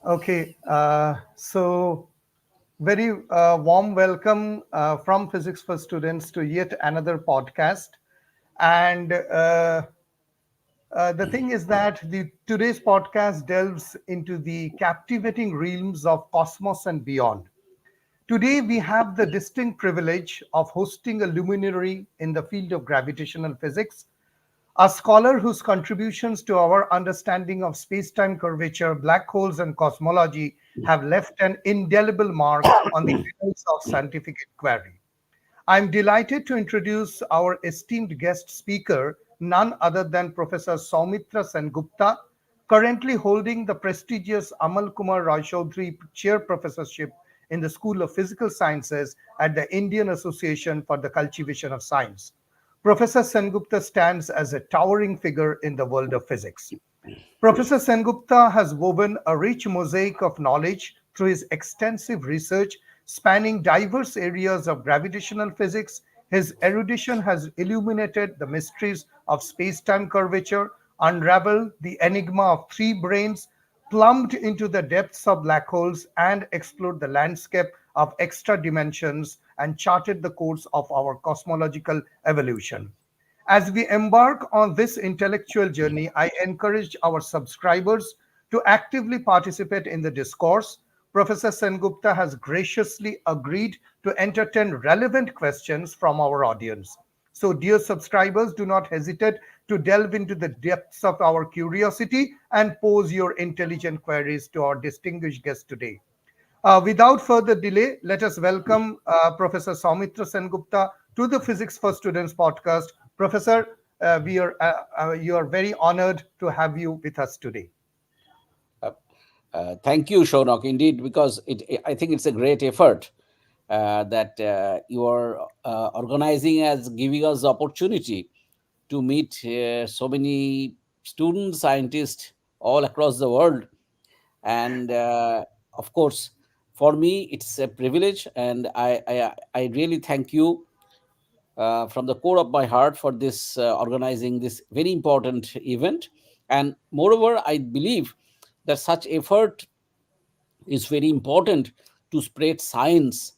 Okay, so very warm welcome from Physics for Students to yet another podcast. And the thing is that today's podcast delves into the captivating realms of cosmos and beyond. Today, we have the distinct privilege of hosting a luminary in the field of gravitational physics, a scholar whose contributions to our understanding of space-time curvature, black holes, and cosmology have left an indelible mark on the annals of scientific inquiry. I'm delighted to introduce our esteemed guest speaker, none other than Professor Soumitra Sengupta, currently holding the prestigious Amal Kumar Raychaudhuri Chair Professorship in the School of Physical Sciences at the Indian Association for the Cultivation of Science. Professor Sengupta stands as a towering figure in the world of physics. Professor Sengupta has woven a rich mosaic of knowledge through his extensive research spanning diverse areas of gravitational physics. His erudition has illuminated the mysteries of space-time curvature, unraveled the enigma of three brains, plumbed into the depths of black holes, and explored the landscape of extra dimensions and charted the course of our cosmological evolution. As we embark on this intellectual journey, I encourage our subscribers to actively participate in the discourse. Professor Sengupta has graciously agreed to entertain relevant questions from our audience. So, dear subscribers, do not hesitate to delve into the depths of our curiosity and pose your intelligent queries to our distinguished guest today. Without further delay, let us welcome Professor Soumitra Sengupta to the Physics for Students podcast. Professor, you are very honored to have you with us today. Uh, Thank you, Shaunak, indeed, because I think it's a great effort that you are organizing as giving us the opportunity to meet so many students, scientists all across the world. And of course, for me, it's a privilege, and I really thank you from the core of my heart for this organizing this very important event. And moreover, I believe that such effort is very important to spread science,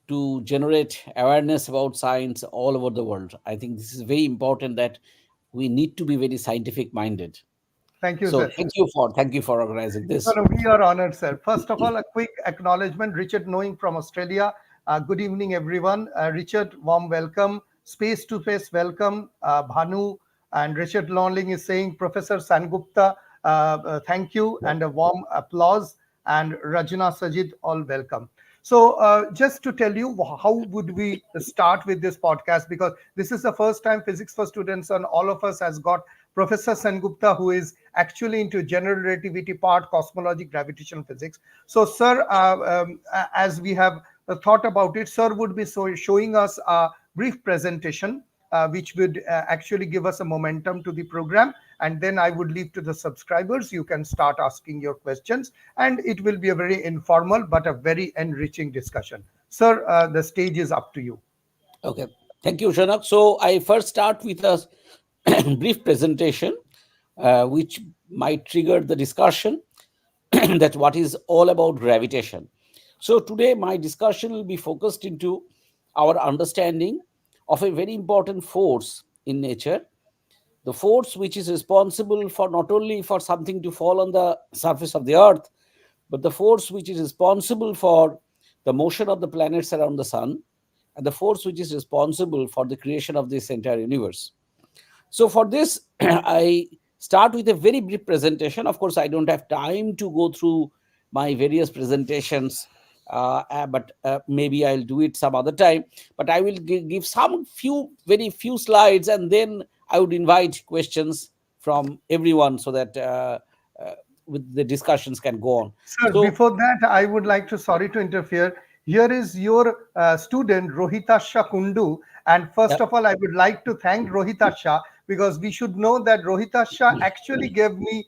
to generate awareness about science all over the world. I think this is very important that we need to be very scientific minded. Thank you, So sir. thank you for organizing No, this. no, we are honored, sir. First of all, a quick acknowledgement. Richard Knowing from Australia. Good evening, everyone. Richard, warm welcome. Space to Face, welcome. Bhanu and Richard Longling is saying, Professor Sangupta, thank you, and a warm applause. And Rajna Sajid, all welcome. So, just to tell you, how would we start with this podcast? Because this is the first time Physics for Students and all of us has got Professor Sengupta, who is actually into general relativity part, cosmology, gravitational physics. So, sir, as we have thought about it, sir would be showing us a brief presentation, which would actually give us a momentum to the program. And then I would leave to the subscribers. You can start asking your questions, and it will be a very informal but a very enriching discussion. Sir, the stage is up to you. Okay, thank you, Shanak. So I first start with a brief presentation, which might trigger the discussion that what is all about gravitation. So today my discussion will be focused into our understanding of a very important force in nature, the force which is responsible for not only for something to fall on the surface of the earth, but the force which is responsible for the motion of the planets around the sun, and the force which is responsible for the creation of this entire universe. So for this, I start with a very brief presentation. Of course, I don't have time to go through my various presentations, but maybe I'll do it some other time. But I will give some very few slides, and then I would invite questions from everyone so that uh, with the discussions can go on. Sir, So before that, I would like to, sorry to interfere. Here is your student, Rohitasha Kundu. And yeah, first of all, I would like to thank Rohitasha because we should know that Rohitasha actually gave me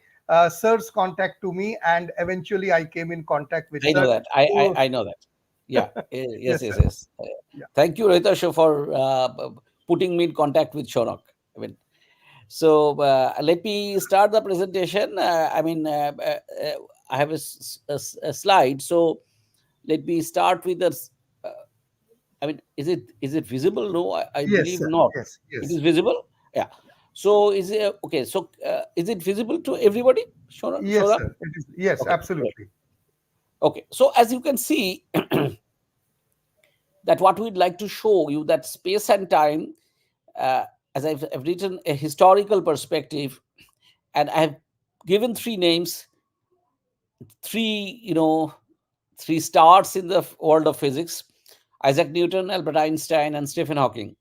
sir's contact to me, and eventually I came in contact with I know sir. that. So, I know that. Yeah. Yes. yes, Yes. sir. Yes. Yeah. Thank you, Ritasha, for putting me in contact with Shonak. I mean, so let me start the presentation. I have a slide. So let me start with the. Uh, I mean, is it visible? No, I Yes, believe sir. not. Yes, It yes. is visible. Yeah. So is it okay? So is it visible to everybody? Sure, Yes, sure. sir. It is. Yes, Okay. Great. absolutely. Okay. So as you can see, that what we'd like to show you that space and time, uh, as I've written a historical perspective, and I've given three names, three three stars in the world of physics: Isaac Newton, Albert Einstein, and Stephen Hawking.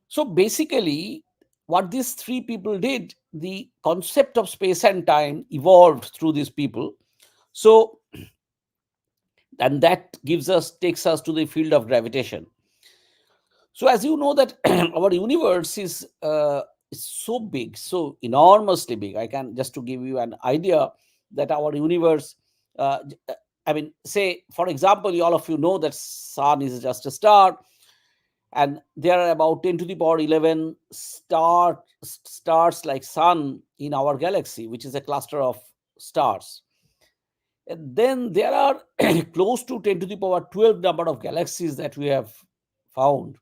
So basically, what these three people did, the concept of space and time evolved through these people. So, and that takes us to the field of gravitation. So, as you know, that our universe is so big, so enormously big. I can just to give you an idea that our universe. Uh, I mean, say for example, all of you know that sun is just a star, and there are about 10 to the power 11 stars like sun in our galaxy, which is a cluster of stars. And then there are close to 10 to the power 12 number of galaxies that we have found,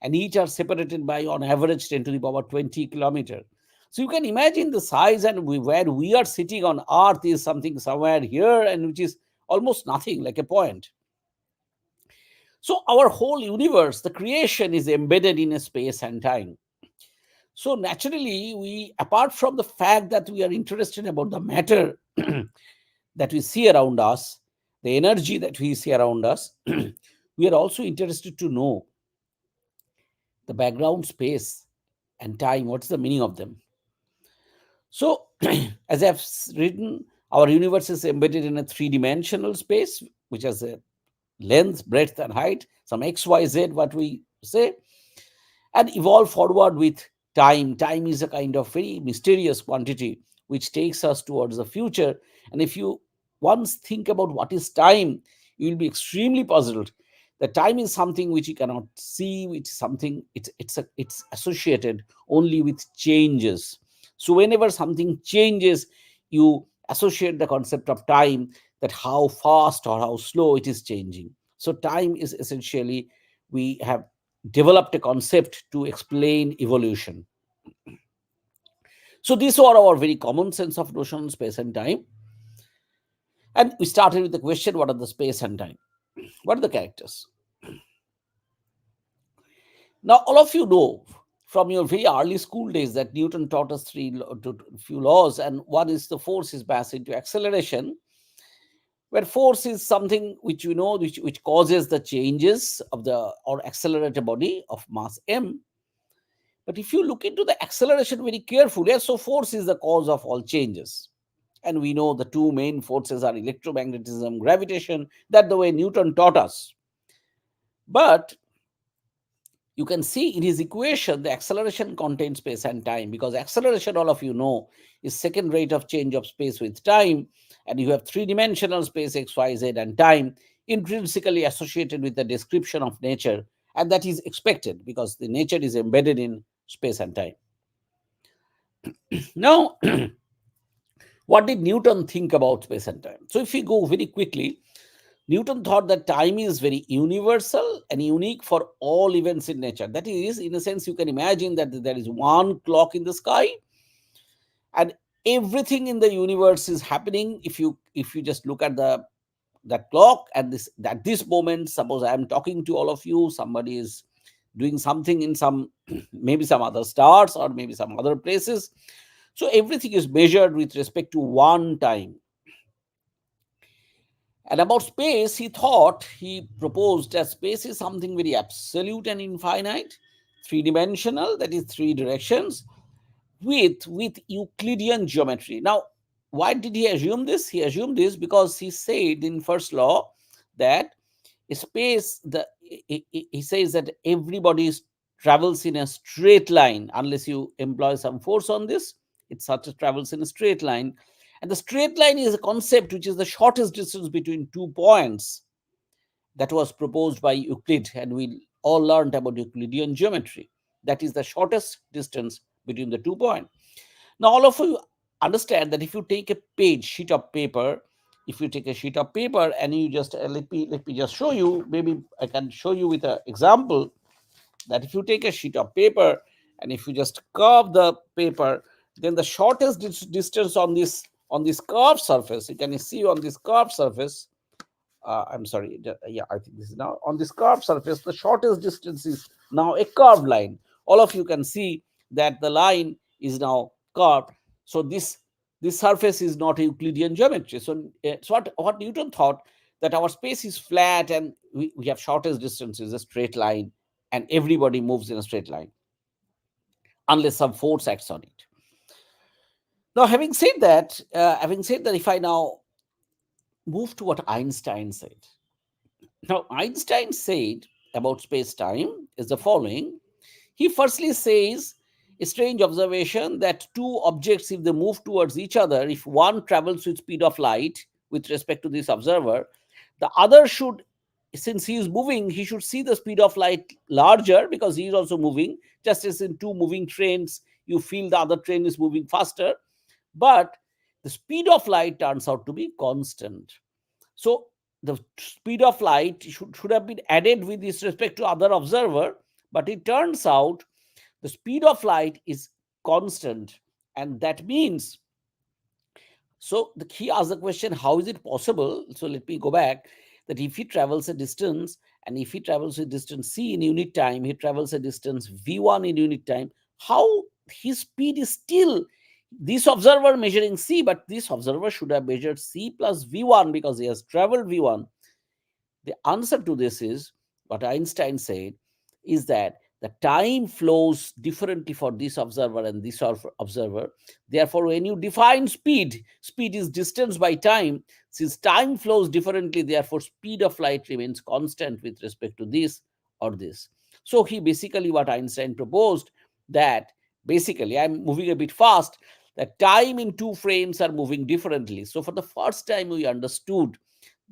and each are separated by on average 10 to the power 20 kilometer. So you can imagine the size, and where we are sitting on earth is something somewhere here, and which is almost nothing, like a point. So our whole universe, the creation, is embedded in a space and time. So naturally, we, apart from the fact that we are interested about the matter that we see around us, the energy that we see around us, we are also interested to know the background space and time. What's the meaning of them? So, as I've written, our universe is embedded in a three-dimensional space, which has a length, breadth, and height, some x, y, z, what we say, and evolve forward with time. Time is a kind of very mysterious quantity which takes us towards the future. And if you once think about what is time, you will be extremely puzzled. The time is something which you cannot see, which is something it's associated only with changes. So whenever something changes, you associate the concept of time, that how fast or how slow it is changing. So time is essentially, we have developed a concept to explain evolution. So these are our very common sense of notion of space and time. And we started with the question, what are the space and time? What are the characters? Now, all of you know from your very early school days that Newton taught us few laws, and one is the force is mass into acceleration, where force is something which you know which causes the changes of the or accelerate a body of mass m. But if you look into the acceleration very carefully, so force is the cause of all changes. And we know the two main forces are electromagnetism, gravitation. That's the way Newton taught us. But you can see in his equation, the acceleration contains space and time, because acceleration, all of you know, is second rate of change of space with time. And you have three-dimensional space, x, y, z, and time intrinsically associated with the description of nature. And that is expected because the nature is embedded in space and time. Now, what did Newton think about space and time? So, if we go very quickly, Newton thought that time is very universal and unique for all events in nature. That is, in a sense, you can imagine that there is one clock in the sky, and everything in the universe is happening. If you just look at that clock at this moment, suppose I am talking to all of you, somebody is doing something in some maybe some other stars or maybe some other places. So everything is measured with respect to one time. And about space, he proposed that space is something very absolute and infinite, three-dimensional, that is three directions, with Euclidean geometry. Now, why did he assume this? He assumed this because he said in first law that space, he says that everybody travels in a straight line unless you employ some force on this. It such as travels in a straight line, and the straight line is a concept which is the shortest distance between 2 points that was proposed by Euclid, and we all learned about Euclidean geometry. That is the shortest distance between the 2 points. Now, all of you understand that if you take a page, sheet of paper, if you take a sheet of paper and you just let me just show you, maybe I can show you with an example, that if you take a sheet of paper and if you just curve the paper, then the shortest distance on this curved surface, you can see on this curved surface, I'm sorry, yeah, I think this is now on this curved surface, the shortest distance is now a curved line. All of you can see that the line is now curved. So this surface is not a Euclidean geometry. So it's what Newton thought, that our space is flat and we have shortest distance is a straight line, and everybody moves in a straight line unless some force acts on it. Now, having said that, if I now move to what Einstein said. Now, Einstein said about space time is the following. He firstly says a strange observation that two objects, if they move towards each other, if one travels with speed of light with respect to this observer, the other should, since he is moving, he should see the speed of light larger because he is also moving. Just as in two moving trains, you feel the other train is moving faster, but the speed of light turns out to be constant. So the speed of light should have been added with this respect to other observer, but it turns out the speed of light is constant. And that means, so he asked the question, how is it possible? So let me go back, that if he travels a distance, and if he travels a distance c in unit time, he travels a distance v1 in unit time, how his speed is still this observer measuring c, but this observer should have measured c plus v1 because he has traveled v1. The answer to this is what Einstein said, is that the time flows differently for this observer and this observer. Therefore, when you define speed, speed is distance by time. Since time flows differently, therefore speed of light remains constant with respect to this or this. So he basically, what Einstein proposed, that basically, I'm moving a bit fast, that time in two frames are moving differently. So for the first time we understood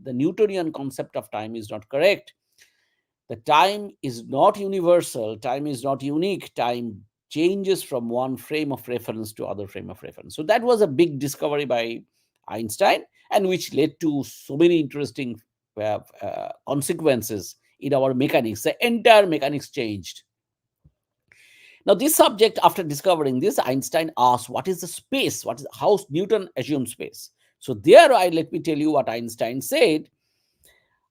the Newtonian concept of time is not correct. The time is not universal, time is not unique, time changes from one frame of reference to other frame of reference. So that was a big discovery by Einstein, and which led to so many interesting consequences in our mechanics. The entire mechanics changed. Now, this subject, after discovering this, Einstein asked, what is the space? What is how Newton assumed space? So there, let me tell you what Einstein said.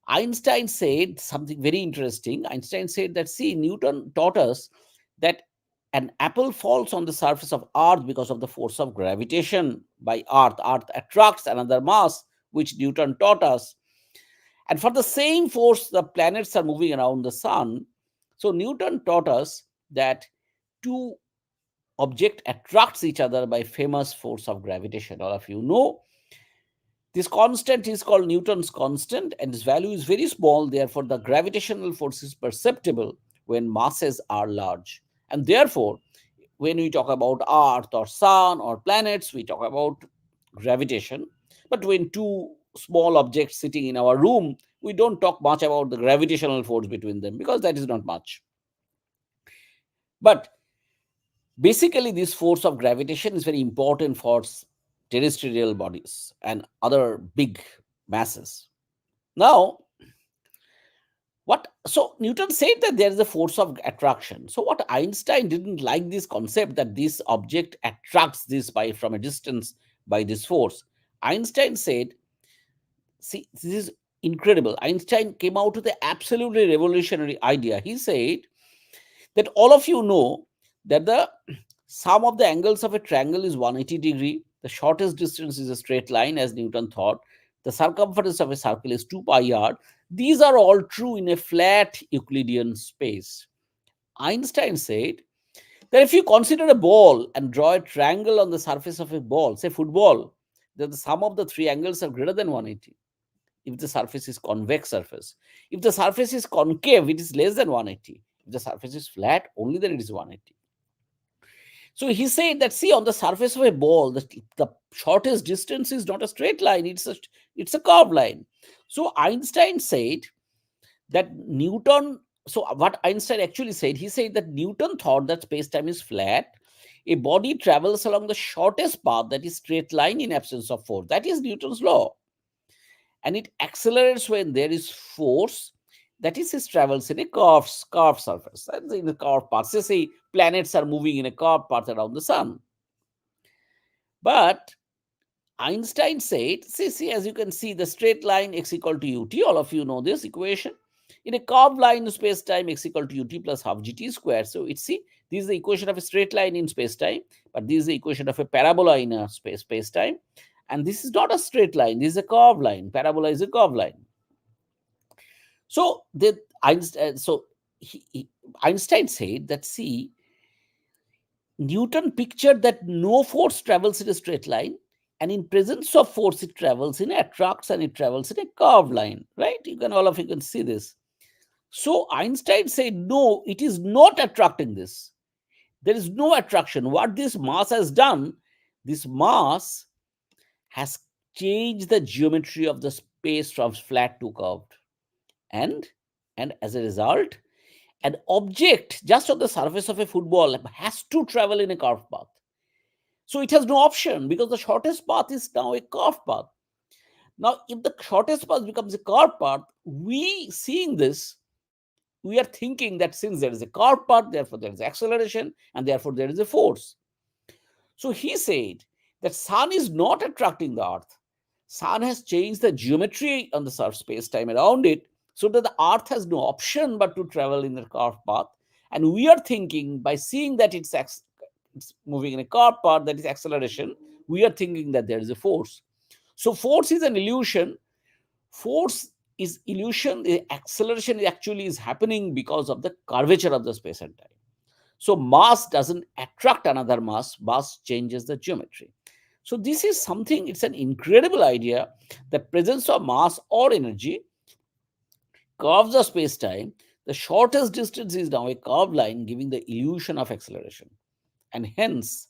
Einstein said something very interesting. Einstein said that, see, Newton taught us that an apple falls on the surface of Earth because of the force of gravitation by Earth. Earth attracts another mass, which Newton taught us. And for the same force, the planets are moving around the sun. So Newton taught us that two objects attracts each other by famous force of gravitation. All of you know this constant is called Newton's constant, and its value is very small. Therefore, the gravitational force is perceptible when masses are large. And therefore, when we talk about Earth or Sun or planets, we talk about gravitation. But when two small objects sitting in our room, we don't talk much about the gravitational force between them because that is not much. But basically, this force of gravitation is very important for terrestrial bodies and other big masses. Now, so Newton said that there is a force of attraction. So what Einstein didn't like this concept that this object attracts this by from a distance by this force. Einstein said, see, this is incredible. Einstein came out with an absolutely revolutionary idea. He said that all of you know that the sum of the angles of a triangle is 180-degree. The shortest distance is a straight line, as Newton thought. The circumference of a circle is 2 pi r. These are all true in a flat Euclidean space. Einstein said that if you consider a ball and draw a triangle on the surface of a ball, say football, then the sum of the three angles are greater than 180 if the surface is convex surface. If the surface is concave, it is less than 180. If the surface is flat, only then it is 180. So he said that, see, on the surface of a ball, the shortest distance is not a straight line, it's a curved line. So Einstein said that Newton, so what Einstein actually said, he said that Newton thought that space-time is flat. a body travels along the shortest path, that is straight line, in absence of force. That is Newton's law. And it accelerates when there is force, that is, it travels in a curved surface. That's in a curved path. Say planets are moving in a curved path around the sun. But Einstein said, see, as you can see, the straight line x equal to ut, all of you know this equation. In a curved line in space-time, x equal to ut plus half gt squared. So it's, see, this is the equation of a straight line in space-time, but this is the equation of a parabola in a space-time. And this is not a straight line, this is a curved line. Parabola is a curved line. So Einstein said that, see, Newton pictured that no force travels in a straight line, and in presence of force, it travels in attracts and it travels in a curved line, right? All of you can see this. So Einstein said, no, it is not attracting this. There is no attraction. What this mass has done, this mass has changed the geometry of the space from flat to curved. And as a result, an object just on the surface of a football has to travel in a curved path. So it has no option, because the shortest path is now a curved path. Now, if the shortest path becomes a curved path, we seeing this, we are thinking that since there is a curved path, therefore there is acceleration, and therefore there is a force. So he said that sun is not attracting the earth. Sun has changed the geometry on the surface space-time around it, so that the earth has no option but to travel in the curved path. And we are thinking, by seeing that it's moving in a curved path, that is acceleration, we are thinking that there is a force. So force is an illusion. Force is illusion. The acceleration actually is happening because of the curvature of the space and time. So mass doesn't attract another mass. Mass changes the geometry. So this is something, it's an incredible idea. The presence of mass or energy curves the space-time. The shortest distance is now a curved line, giving the illusion of acceleration, and hence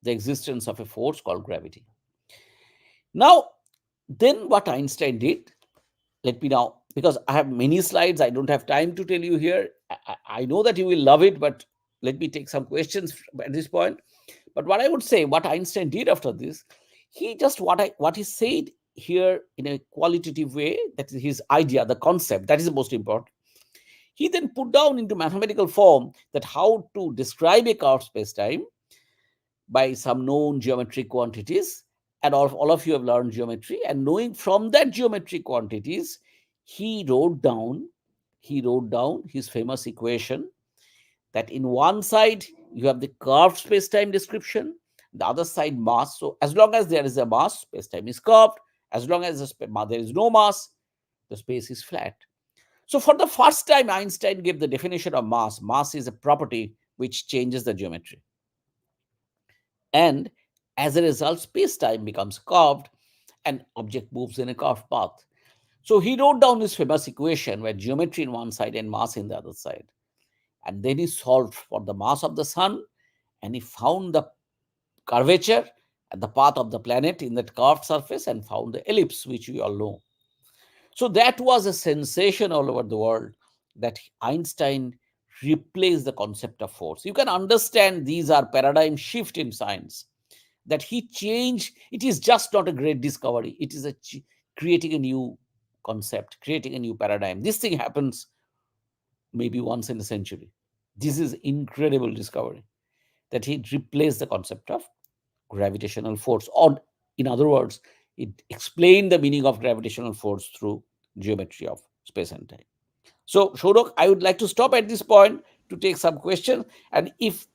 the existence of a force called gravity. Now, then what Einstein did, let me now, because I have many slides, I don't have time to tell you here. I know that you will love it, but let me take some questions at this point. But what I would say, what Einstein did after this, he just, what he said here in a qualitative way, that is his idea, the concept, that is the most important. He then put down into mathematical form that how to describe a curved space-time by some known geometric quantities. And all of you have learned geometry, and knowing from that geometric quantities, he wrote down his famous equation, that in one side you have the curved space-time description, the other side mass. So as long as there is a mass, space-time is curved. As long as there is no mass, the space is flat. So for the first time, Einstein gave the definition of mass. Mass is a property which changes the geometry. And as a result, space-time becomes curved and object moves in a curved path. So he wrote down this famous equation where geometry in one side and mass in the other side. And then he solved for the mass of the sun, and he found the curvature and the path of the planet in that curved surface, and found the ellipse, which we all know. So that was a sensation all over the world, that Einstein replaced the concept of force. You can understand these are paradigm shift in science, that he changed. It is just not a great discovery. It is creating a new concept, creating a new paradigm. This thing happens maybe once in a century. This is incredible discovery, that he replaced the concept of gravitational force, or in other words, it explained the meaning of gravitational force through geometry of space and time. So Shorok, I would like to stop at this point to take some questions, and if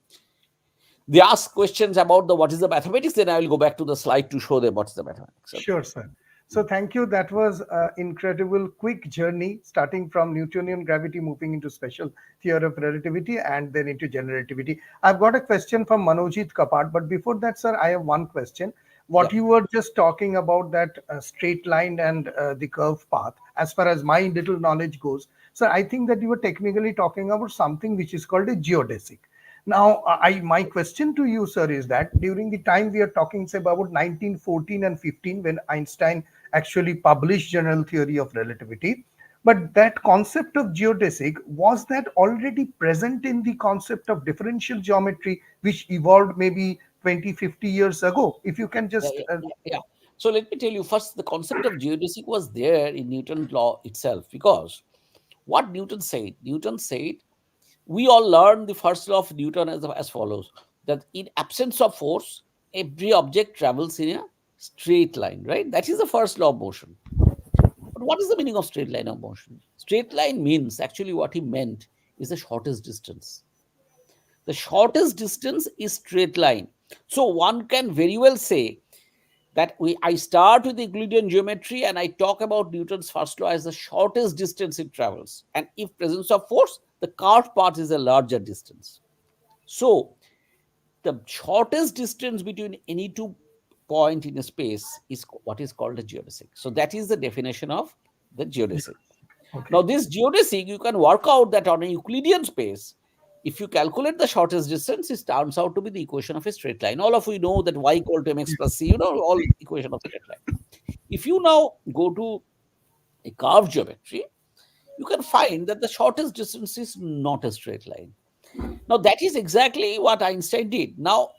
they ask questions about the what is the mathematics, then I will go back to the slide to show them what's the mathematics. Sure, sir. So thank you. That was an incredible quick journey, starting from Newtonian gravity, moving into special theory of relativity, and then into general relativity. I've got a question from Manojit Kapat, but before that, sir, I have one question. What you were just talking about, that straight line and the curved path, as far as my little knowledge goes, sir, I think that you were technically talking about something which is called a geodesic. Now, my question to you, sir, is that during the time we are talking, say, about 1914 and 15, when Einstein actually published General Theory of Relativity, But that concept of geodesic, was that already present in the concept of differential geometry, which evolved maybe 20, 50 years ago? If you can Yeah, just yeah, yeah. So let me tell you first, the concept of geodesic was there in Newton's law itself, because what Newton said, we all learned the first law of Newton as follows, that in absence of force, every object travels in a straight line, right? That is the first law of motion. But what is the meaning of straight line of motion? Straight line means, actually, what he meant is the shortest distance. The shortest distance is straight line. So one can very well say that I start with the Euclidean geometry and I talk about Newton's first law as the shortest distance it travels. And if presence of force, the curved part is a larger distance. So the shortest distance between any two point in a space is what is called a geodesic. So that is the definition of the geodesic. okay. Now, this geodesic, you can work out that on a Euclidean space, if you calculate the shortest distance, it turns out to be the equation of a straight line. All of we know that y equal to mx plus c, all equation of straight line. If you now go to a curved geometry, you can find that the shortest distance is not a straight line. Now, that is exactly what Einstein did. Now,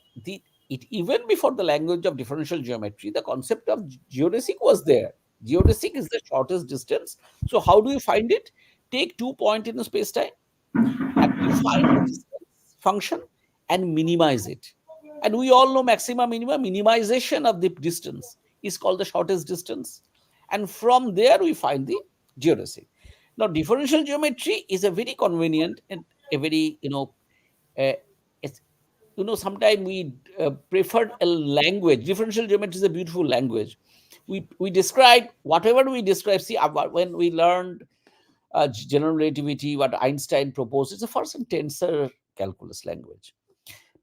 even before the language of differential geometry, the concept of geodesic was there. Geodesic is the shortest distance. So, how do you find it? Take 2 points in a space time and you find the distance function and minimize it. And we all know maximum, minimum, minimization of the distance is called the shortest distance. And from there, we find the geodesic. Now, differential geometry is a very convenient and a very, uh, it's, sometimes we prefer a language. Differential geometry is a beautiful language. We describe whatever we describe. See, when we learned general relativity, what Einstein proposed, it's a first in tensor calculus language.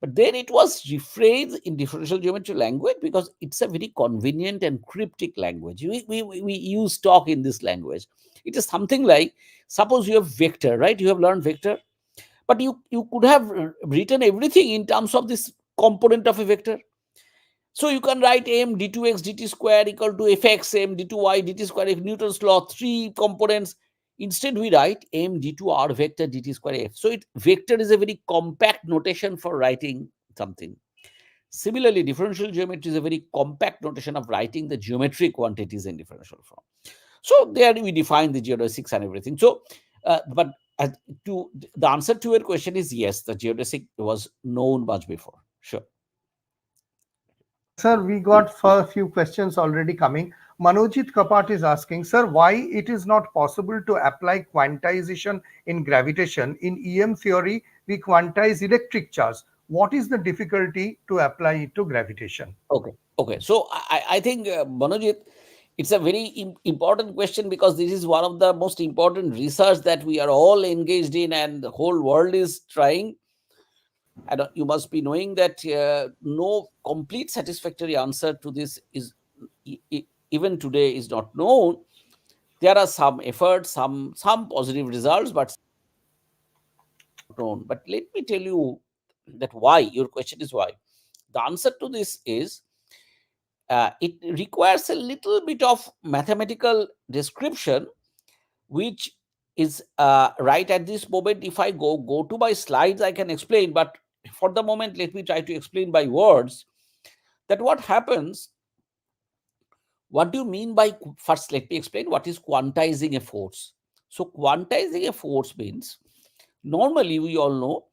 But then it was rephrased in differential geometry language because it's a very convenient and cryptic language. We use talk in this language. It is something like, suppose you have vector, right? You have learned vector, but you could have written everything in terms of this component of a vector. So you can write m d2x dt square equal to fx m d2y dt square, if Newton's law, three components. Instead, we write m d2 r vector dt square f. So vector is a very compact notation for writing something. Similarly, differential geometry is a very compact notation of writing the geometric quantities in differential form. So there we define the geodesics and everything. So, but to the answer to your question is yes, the geodesic was known much before. Sure. Sir, we got a few questions already coming. Manojit Kapat is asking, sir, why it is not possible to apply quantization in gravitation? In EM theory, we quantize electric charge. What is the difficulty to apply it to gravitation? Okay. Okay. So I think, Manojit, it's a very important question, because this is one of the most important research that we are all engaged in and the whole world is trying. And you must be knowing that no complete satisfactory answer to this is even today is not known. There are some efforts, some positive results, but known. But let me tell you that why. Your question is why. The answer to this is, it requires a little bit of mathematical description, which is right at this moment. If I go to my slides, I can explain. But for the moment, let me try to explain by words that what happens. What do you mean by, first let me explain what is quantizing a force. So quantizing a force means, normally we all know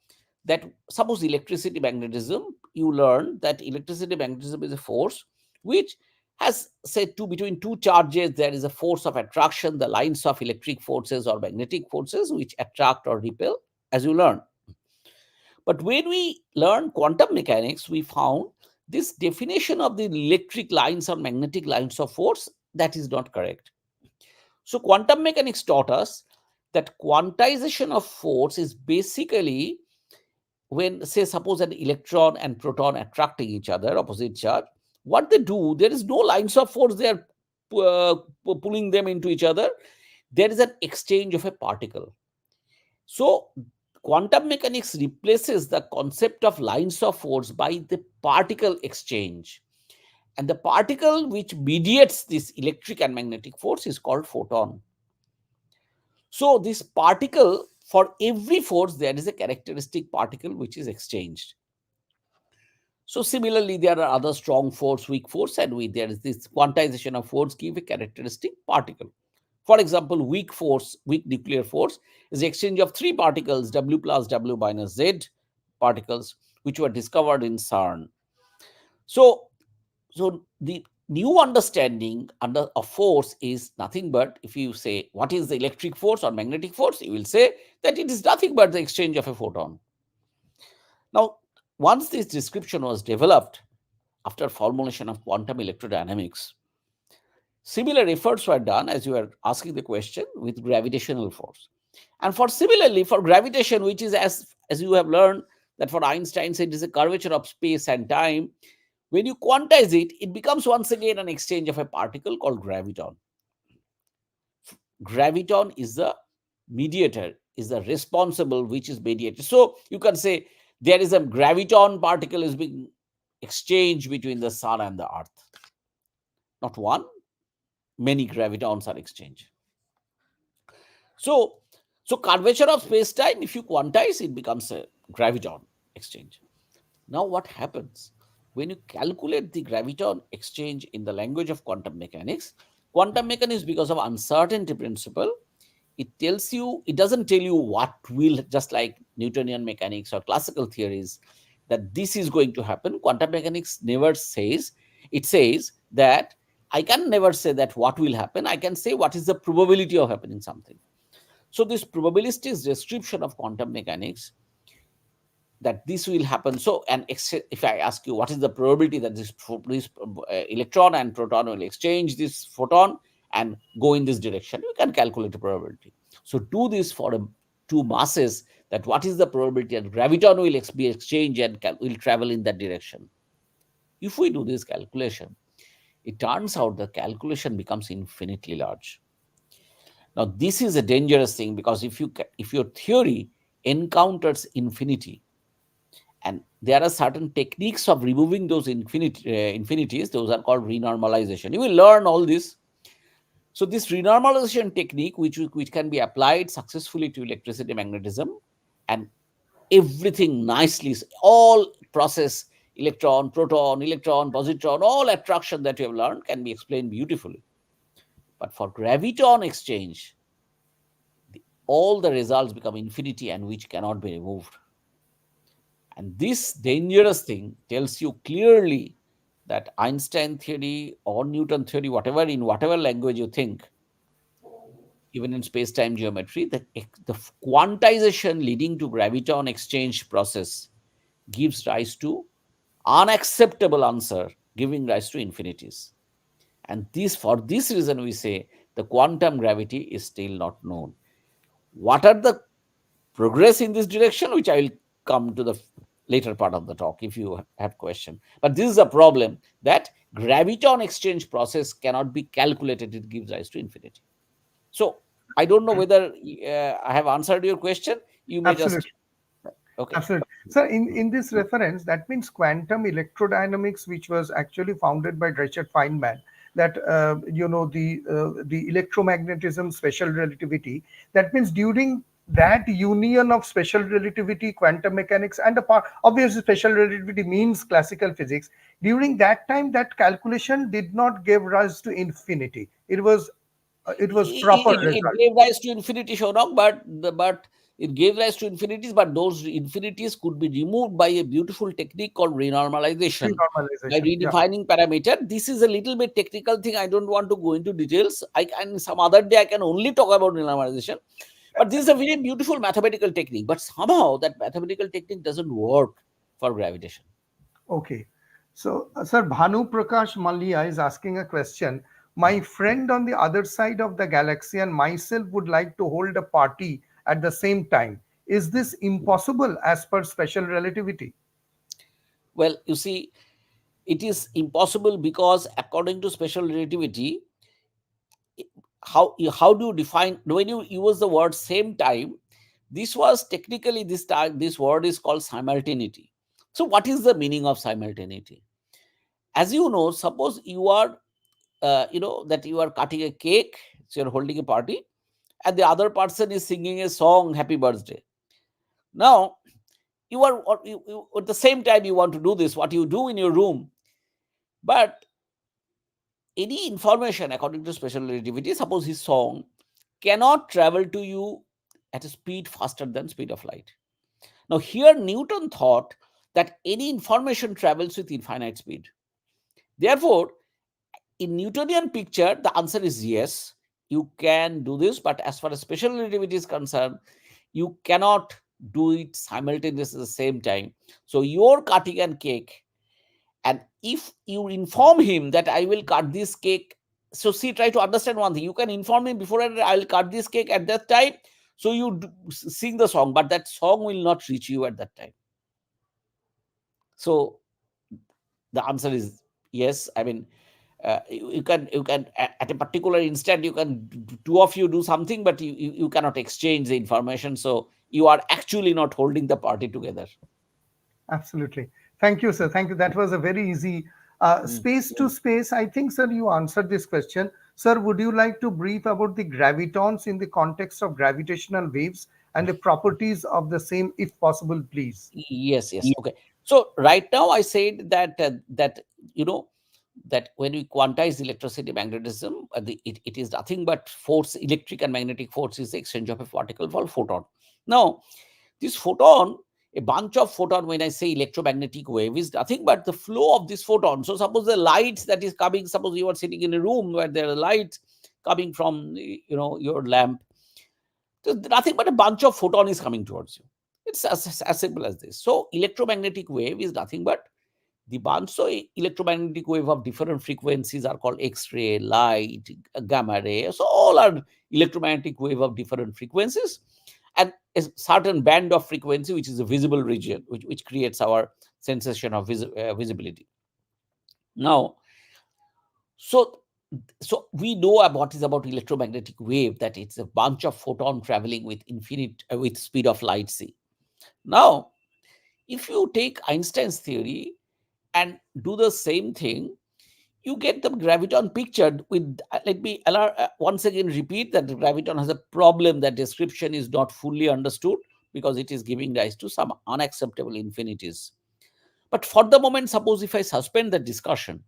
that, suppose electricity magnetism, you learn that electricity magnetism is a force which has, say, between two charges there is a force of attraction, the lines of electric forces or magnetic forces which attract or repel, as you learn. But when we learn quantum mechanics, we found this definition of the electric lines or magnetic lines of force, that is not correct. So quantum mechanics taught us that quantization of force is basically when, say, suppose an electron and proton attracting each other, opposite charge, what they do, there is no lines of force, they are pulling them into each other. There is an exchange of a particle. So quantum mechanics replaces the concept of lines of force by the particle exchange. And the particle which mediates this electric and magnetic force is called photon. So this particle, for every force, there is a characteristic particle which is exchanged. So similarly, there are other strong force, weak force, and there is this quantization of force give a characteristic particle. For example, weak force, weak nuclear force is the exchange of three particles, W plus W minus Z particles, which were discovered in CERN. So, so the new understanding under a force is nothing but, if you say what is the electric force or magnetic force, you will say that it is nothing but the exchange of a photon. Now, once this description was developed after formulation of quantum electrodynamics, similar efforts were done, as you are asking the question, with gravitational force. And for similarly, for gravitation, which is, as you have learned, that for Einstein it is a curvature of space and time, when you quantize it, it becomes once again an exchange of a particle called graviton. Graviton is the mediator, is the responsible, which is mediated. So you can say there is a graviton particle is being exchanged between the sun and the earth. Not one, many gravitons are exchanged. So, so curvature of space-time, if you quantize, it becomes a graviton exchange. Now, what happens when you calculate the graviton exchange in the language of quantum mechanics? Quantum mechanics, because of uncertainty principle, it tells you, it doesn't tell you what will, just like Newtonian mechanics or classical theories, that this is going to happen. Quantum mechanics never says, it says that I can never say that what will happen. I can say what is the probability of happening something. So this probabilistic description of quantum mechanics, that this will happen. So, and if I ask you what is the probability that this electron and proton will exchange this photon and go in this direction, you can calculate the probability. So do this for two masses, that what is the probability that graviton will be exchanged and will travel in that direction. If we do this calculation, it turns out the calculation becomes infinitely large. Now this is a dangerous thing, because if your theory encounters infinity, and there are certain techniques of removing those infinities, those are called renormalization. You will learn all this. So this renormalization technique, which can be applied successfully to electricity, magnetism, and everything nicely, all process, electron, positron, all attraction that you have learned can be explained beautifully. But for graviton exchange, all the results become infinity and which cannot be removed. And this dangerous thing tells you clearly that Einstein theory or Newton theory, whatever, in whatever language you think, even in space-time geometry, the quantization leading to graviton exchange process gives rise to unacceptable answer, giving rise to infinities. And this, for this reason, we say the quantum gravity is still not known. What are the progress in this direction, which I will come to the later part of the talk if you have question. But this is a problem, that graviton exchange process cannot be calculated. It gives rise to infinity. So I don't know whether I have answered your question. You may just, Absolutely. okay. Absolutely. So in this reference, that means quantum electrodynamics, which was actually founded by Richard Feynman, that the electromagnetism, special relativity. That means during that union of special relativity, quantum mechanics, and obviously special relativity means classical physics. During that time, that calculation did not give rise to infinity. It was proper It result. gave rise to infinity, Shaunak, but it gave rise to infinities, but those infinities could be removed by a beautiful technique called renormalization, by Renormalization. Yeah. redefining parameter. This is a little bit technical thing. I don't want to go into details. I can, some other day I can only talk about renormalization. But this is a very beautiful mathematical technique. But somehow that mathematical technique doesn't work for gravitation. Okay. So, Sir Bhanu Prakash Malliya is asking a question. My friend on the other side of the galaxy and myself would like to hold a party at the same time. Is this impossible as per special relativity? Well, you see, it is impossible because according to special relativity, how do you define, when you use the word same time, this was technically, this time, this word is called simultaneity. So what is the meaning of simultaneity? As you know, suppose you are that you are cutting a cake, so you're holding a party, and the other person is singing a song, happy birthday. Now, at the same time you want to do this, what you do in your room, but any information according to special relativity, suppose his song cannot travel to you at a speed faster than speed of light. Now here Newton thought that any information travels with infinite speed. Therefore, in Newtonian picture, the answer is yes, you can do this, but as far as special relativity is concerned, you cannot do it simultaneously at the same time. So you're cutting a cake, and if you inform him that I will cut this cake, so see, try to understand one thing. You can inform him before I'll cut this cake at that time. So you sing the song, but that song will not reach you at that time. So the answer is yes. I mean, you can at a particular instant you can two of you do something, but you cannot exchange the information. So you are actually not holding the party together. Absolutely. Thank you, sir. Thank you. That was a very easy Mm. space to space. I think, sir, you answered this question. Sir, would you like to brief about the gravitons in the context of gravitational waves and the properties of the same, if possible, please? Yes, yes. Okay. So right now I said that you know that when we quantize electricity magnetism, it is nothing but force, electric and magnetic force is the exchange of a particle called photon. Now, this photon, a bunch of photon, when I say electromagnetic wave, is nothing but the flow of this photon. So suppose the lights that is coming, suppose you are sitting in a room where there are lights coming from your lamp. So nothing but a bunch of photon is coming towards you. It's as simple as this. So electromagnetic wave is nothing but the bunch. So electromagnetic wave of different frequencies are called X-ray, light, gamma ray. So all are electromagnetic wave of different frequencies, and a certain band of frequency which is a visible region, which creates our sensation of visibility. Now, so we know what is about electromagnetic wave, that it's a bunch of photon traveling with infinite with speed of light, c. Now, if you take Einstein's theory and do the same thing, you get the graviton pictured with, let me once again repeat that the graviton has a problem, that description is not fully understood because it is giving rise to some unacceptable infinities. But for the moment, suppose if I suspend the discussion,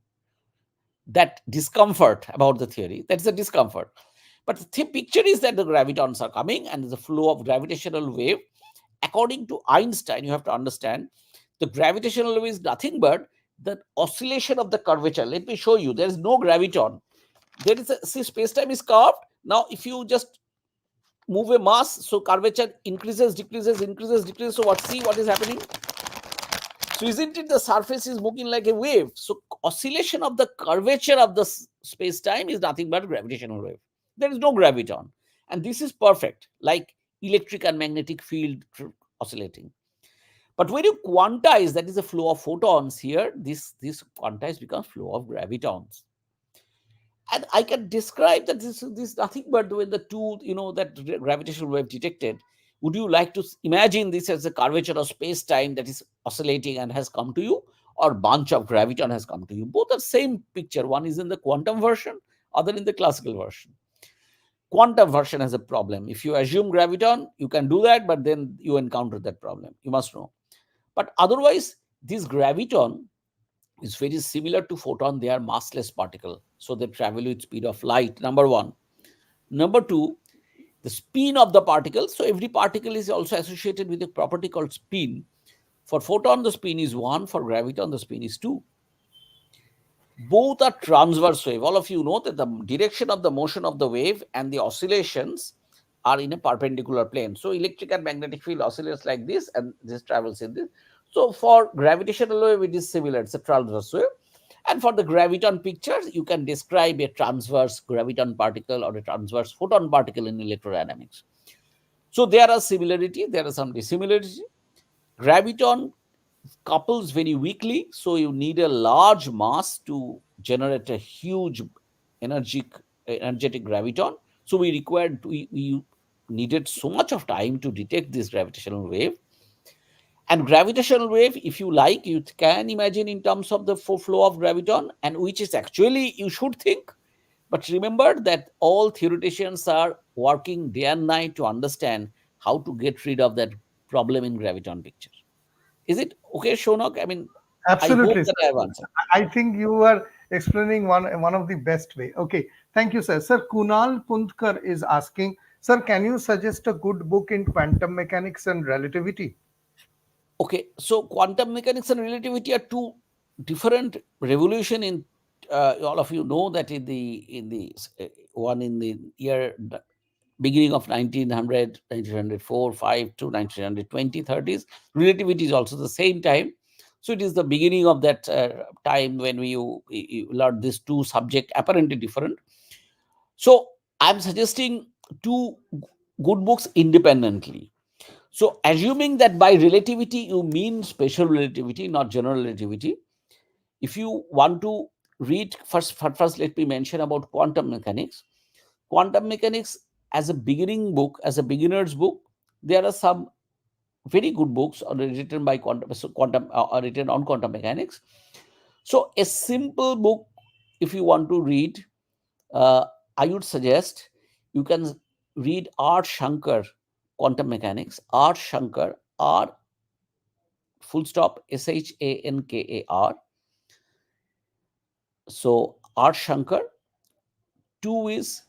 that discomfort about the theory, that's a discomfort. But the picture is that the gravitons are coming and the flow of gravitational wave. According to Einstein, you have to understand the gravitational wave is nothing but the oscillation of the curvature. Let me show you. There is no graviton. There is see, space-time is curved. Now, if you just move a mass, so curvature increases, decreases, increases, decreases. So what is happening? So isn't it the surface is moving like a wave? So oscillation of the curvature of the space-time is nothing but gravitational wave. There is no graviton. And this is perfect, like electric and magnetic field oscillating. But when you quantize, that is the flow of photons here, this quantize becomes flow of gravitons. And I can describe that this is nothing but when the two, that gravitational wave detected. Would you like to imagine this as a curvature of space-time that is oscillating and has come to you, or bunch of graviton has come to you? Both are same picture. One is in the quantum version, other in the classical version. Quantum version has a problem. If you assume graviton, you can do that, but then you encounter that problem. You must know. But otherwise, this graviton is very similar to photon. They are massless particle, so they travel with speed of light, number one. Number two, the spin of the particle. So every particle is also associated with a property called spin. For photon, the spin is 1. For graviton, the spin is 2. Both are transverse wave. All of you know that the direction of the motion of the wave and the oscillations are in a perpendicular plane. So electric and magnetic field oscillates like this, and this travels in this. So for gravitational wave, it is similar. It's a transverse wave. And for the graviton pictures, you can describe a transverse graviton particle or a transverse photon particle in electrodynamics. So there are similarity, there are some dissimilarity. Graviton couples very weakly, so you need a large mass to generate a huge energetic graviton. So we needed so much of time to detect this gravitational wave. And gravitational wave, if you like, you can imagine in terms of the flow of graviton, and which is actually, you should think But remember that all theoreticians are working day and night to understand how to get rid of that problem in graviton picture. Is it okay, Shonak? I mean, I hope Absolutely, that sir. I have answered. I think you are explaining one of the best way. Okay, thank you, sir. Sir, Kunal Puntkar is asking, sir, can you suggest a good book in quantum mechanics and relativity? Okay, so quantum mechanics and relativity are two different revolution in. All of you know that one in the year beginning of 1900, 1904, 5 to 1920, 30s. Relativity is also the same time. So it is the beginning of that time when you learn these two subject apparently different. So I'm suggesting two good books independently. So assuming that by relativity you mean special relativity, not general relativity, if you want to read first let me mention about quantum mechanics. Quantum mechanics as a beginning book, as a beginner's book, there are some very good books written by quantum written on quantum mechanics. So a simple book, if you want to read, uh, I would suggest you can read R. Shankar, Quantum Mechanics, R. Shankar, R full stop Shankar. So R. Shankar. Two is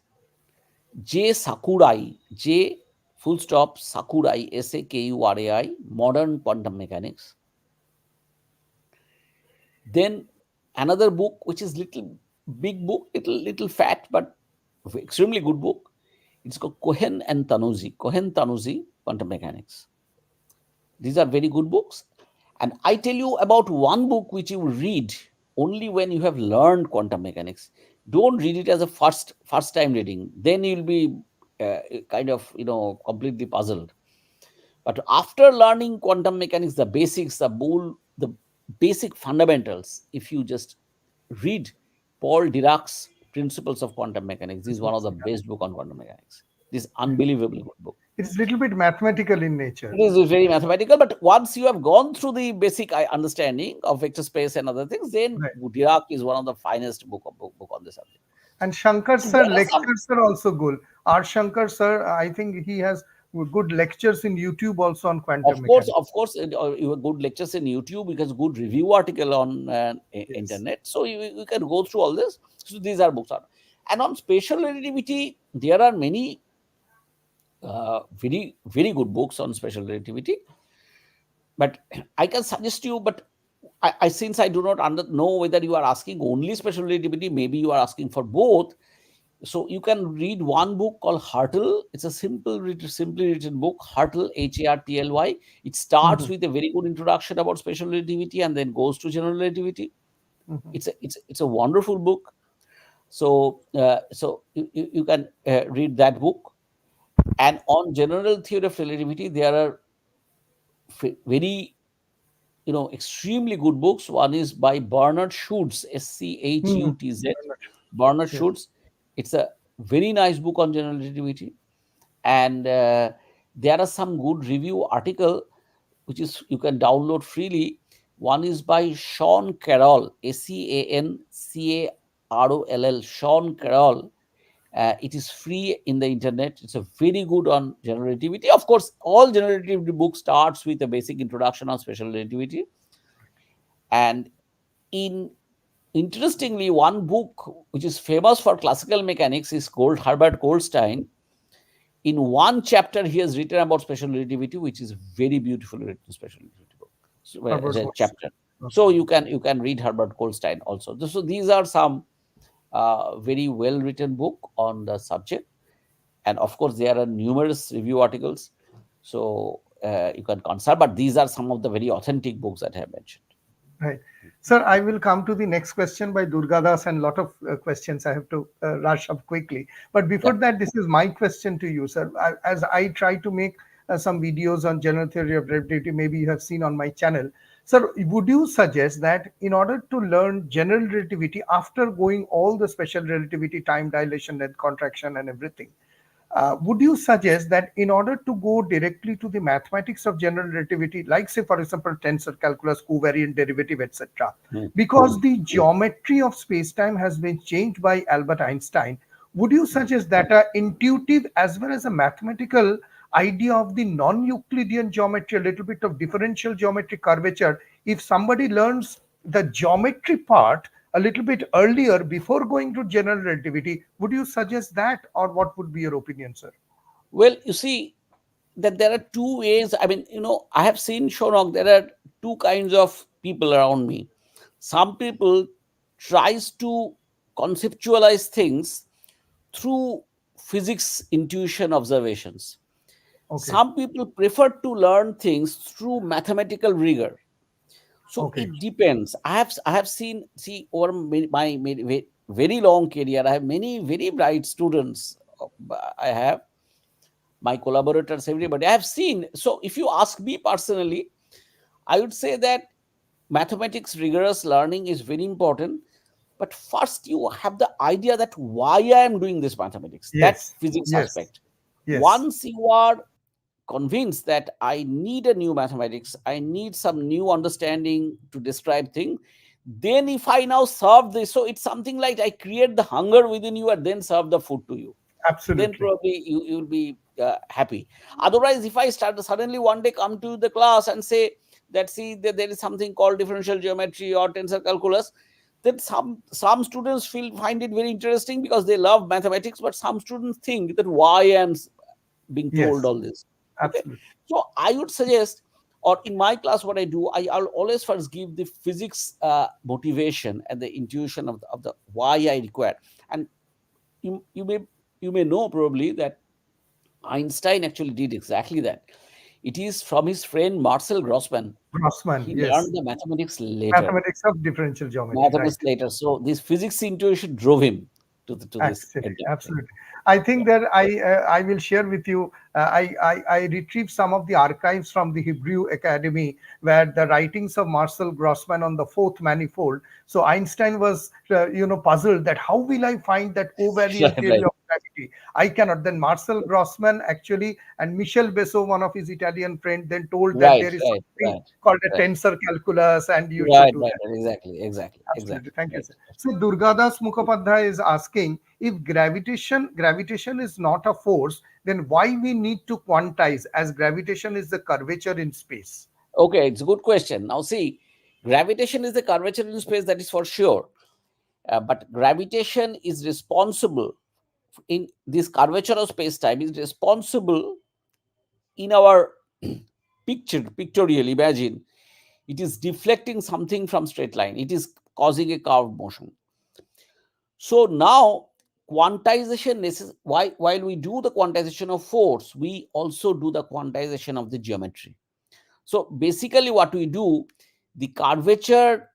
J. Sakurai, J full stop Sakurai, Sakurai, Modern Quantum Mechanics. Then another book which is little big book, little fat but extremely good book. It's called Cohen and Tanuzi, Quantum Mechanics. These are very good books. And I tell you about one book which you read only when you have learned quantum mechanics. Don't read it as a first time reading. Then you'll be kind of completely puzzled. But after learning quantum mechanics, the basics, the basic fundamentals, if you just read Paul Dirac's Principles of Quantum Mechanics, this is one of the best book on quantum mechanics. This unbelievably good book. It's a little bit mathematical in nature. It is very mathematical, but once you have gone through the basic understanding of vector space and other things, then Right. Dirac is one of the finest book on the subject. And Shankar So sir there are some, lectures are also good. R. Shankar sir, I think he has good lectures in YouTube also on quantum mechanics. of course, you have good lectures in YouTube because good review article on Yes. internet. So you can go through all this. So these are books on, and on spatial relativity, there are many very good books on special relativity. But I can suggest you, but I since I do not know whether you are asking only special relativity, maybe you are asking for both. So you can read one book called Hartle. It's a simply written book, Hartle, Hartly. It starts Mhm, with a very good introduction about special relativity and then goes to general relativity. mhm, It's a wonderful book. So you can read that book. And on general theory of relativity, there are very extremely good books. One is by Bernard Schutz, mhm. Schutz. I'm not sure. Bernard Yes. Schutz. It's a very nice book on general relativity, and there are some good review article which is you can download freely. One is by Sean Carroll, Cancarroll, Sean Carroll. It is free in the internet. It's a very good on general relativity. Of course, all general relativity book starts with a basic introduction on special relativity. And in interestingly, one book which is famous for classical mechanics is Herbert Goldstein. In one chapter, he has written about special relativity, which is very beautifully written special relativity book. So, as Herbert a Watson. chapter. Okay. So you can read Herbert Goldstein also. So these are some very well written book on the subject, and of course there are numerous review articles. So you can consult, but these are some of the very authentic books that I have mentioned. Right. Sir, I will come to the next question by Durgadas and lot of questions. I have to rush up quickly. But before Yeah. that, this is my question to you, sir. As I try to make some videos on general theory of relativity, maybe you have seen on my channel. Sir, would you suggest that in order to learn general relativity after going all the special relativity, time dilation and contraction and everything, would you suggest that in order to go directly to the mathematics of general relativity, like say for example tensor calculus, covariant derivative, etc., Hmm. because the geometry of space-time has been changed by Albert Einstein, would you suggest that a intuitive as well as a mathematical idea of the non-Euclidean geometry, a little bit of differential geometry, curvature, if somebody learns the geometry part a little bit earlier before going to general relativity, would you suggest that, or what would be your opinion, sir? Well, you see that there are two ways. I mean, I have seen, Shonok, there are two kinds of people around me. Some people tries to conceptualize things through physics intuition observations. Okay, Some people prefer to learn things through mathematical rigor. So okay, it depends. I have seen, see, over very long career, I have many very bright students. I have my collaborators, everybody. I have seen. So if you ask me personally, I would say that mathematics rigorous learning is very important. But first, you have the idea that why I am doing this mathematics, that yes, physics yes, aspect. yes, Once you are convinced that I need a new mathematics, I need some new understanding to describe things, then if I now serve this, so it's something like I create the hunger within you and then serve the food to you, then absolutely, probably you'll be happy. Otherwise, if I start suddenly one day come to the class and say that, see, there is something called differential geometry or tensor calculus, then some students find it very interesting because they love mathematics, but some students think that why I'm being told yes, all this. Okay, absolutely, so I would suggest, or in my class, what I do, I'll always first give the physics motivation and the intuition of the why I require. And you may know probably that Einstein actually did exactly that. It is from his friend Marcel Grossman. Grossman, He yes, learned the mathematics later. mathematics of differential geometry, right? Mathematics later. So this physics intuition drove him to this Actually, entire thing. absolutely. I think Yeah. that I will share with you. I retrieved some of the archives from the Hebrew Academy, where the writings of Marcel Grossman on the fourth manifold. So Einstein was puzzled that how will I find that covariant Right, theory right, of gravity? I cannot. Then Marcel Grossman actually and Michel Besso, one of his Italian friend, then told that right, there is right, something right, called a right, tensor calculus, and you should right, do right, that. right. Exactly, exactly, Absolutely. exactly. Thank you, Right. sir. So Durgadas Mukhopadhyay is asking, if gravitation is not a force, then why we need to quantize, as gravitation is the curvature in space? Okay, it's a good question. Now, see, gravitation is the curvature in space, that is for sure. But gravitation is responsible in this curvature of space time is responsible in our pictorial. Imagine it is deflecting something from straight line. It is causing a curved motion. So now quantization while we do the quantization of force, we also do the quantization of the geometry. So basically what we do, the curvature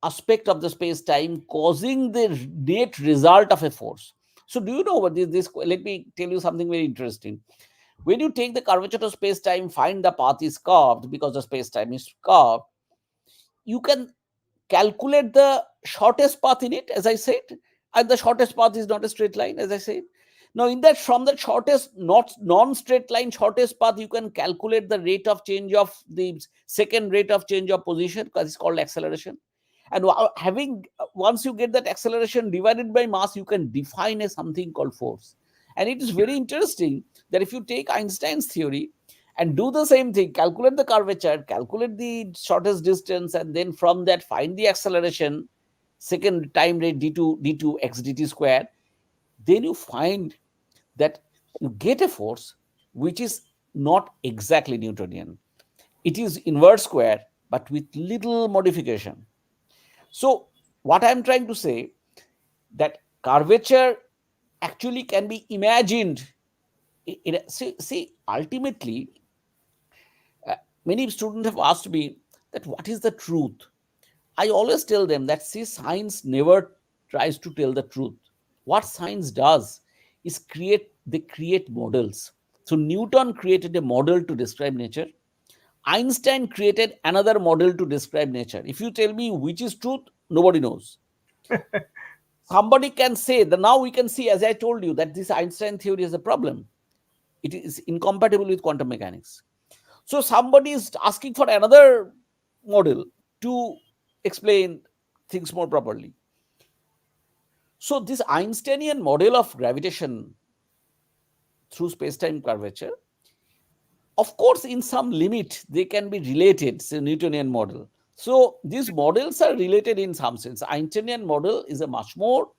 aspect of the space time causing the net result of a force. So do you know what this let me tell you something very interesting. When you take the curvature of space time, find the path is curved because the space time is curved, you can calculate the shortest path in it, as I said, and the shortest path is not a straight line, as I said. Now, in that, from the shortest, not non-straight line, shortest path, you can calculate the rate of change of the second rate of change of position, because it's called acceleration. And having once you get that acceleration divided by mass, you can define a something called force. And it is very interesting that if you take Einstein's theory and do the same thing, calculate the curvature, calculate the shortest distance, and then from that find the acceleration, second time rate d2 x dt square, then you find that you get a force which is not exactly Newtonian. It is inverse square, but with little modification. So what I'm trying to say, that curvature actually can be imagined. See, ultimately, uh, many students have asked me that what is the truth. I always tell them that, see, science never tries to tell the truth. What science does is create models. So Newton created a model to describe nature. Einstein created another model to describe nature. If you tell me which is truth, nobody knows. somebody can say that now we can see, as I told you, that this Einstein theory is a problem. It is incompatible with quantum mechanics. So somebody is asking for another model to explain things more properly. So this Einsteinian model of gravitation through space-time curvature, of course, in some limit, they can be related to Newtonian model. So these models are related in some sense. Einsteinian model is a much more,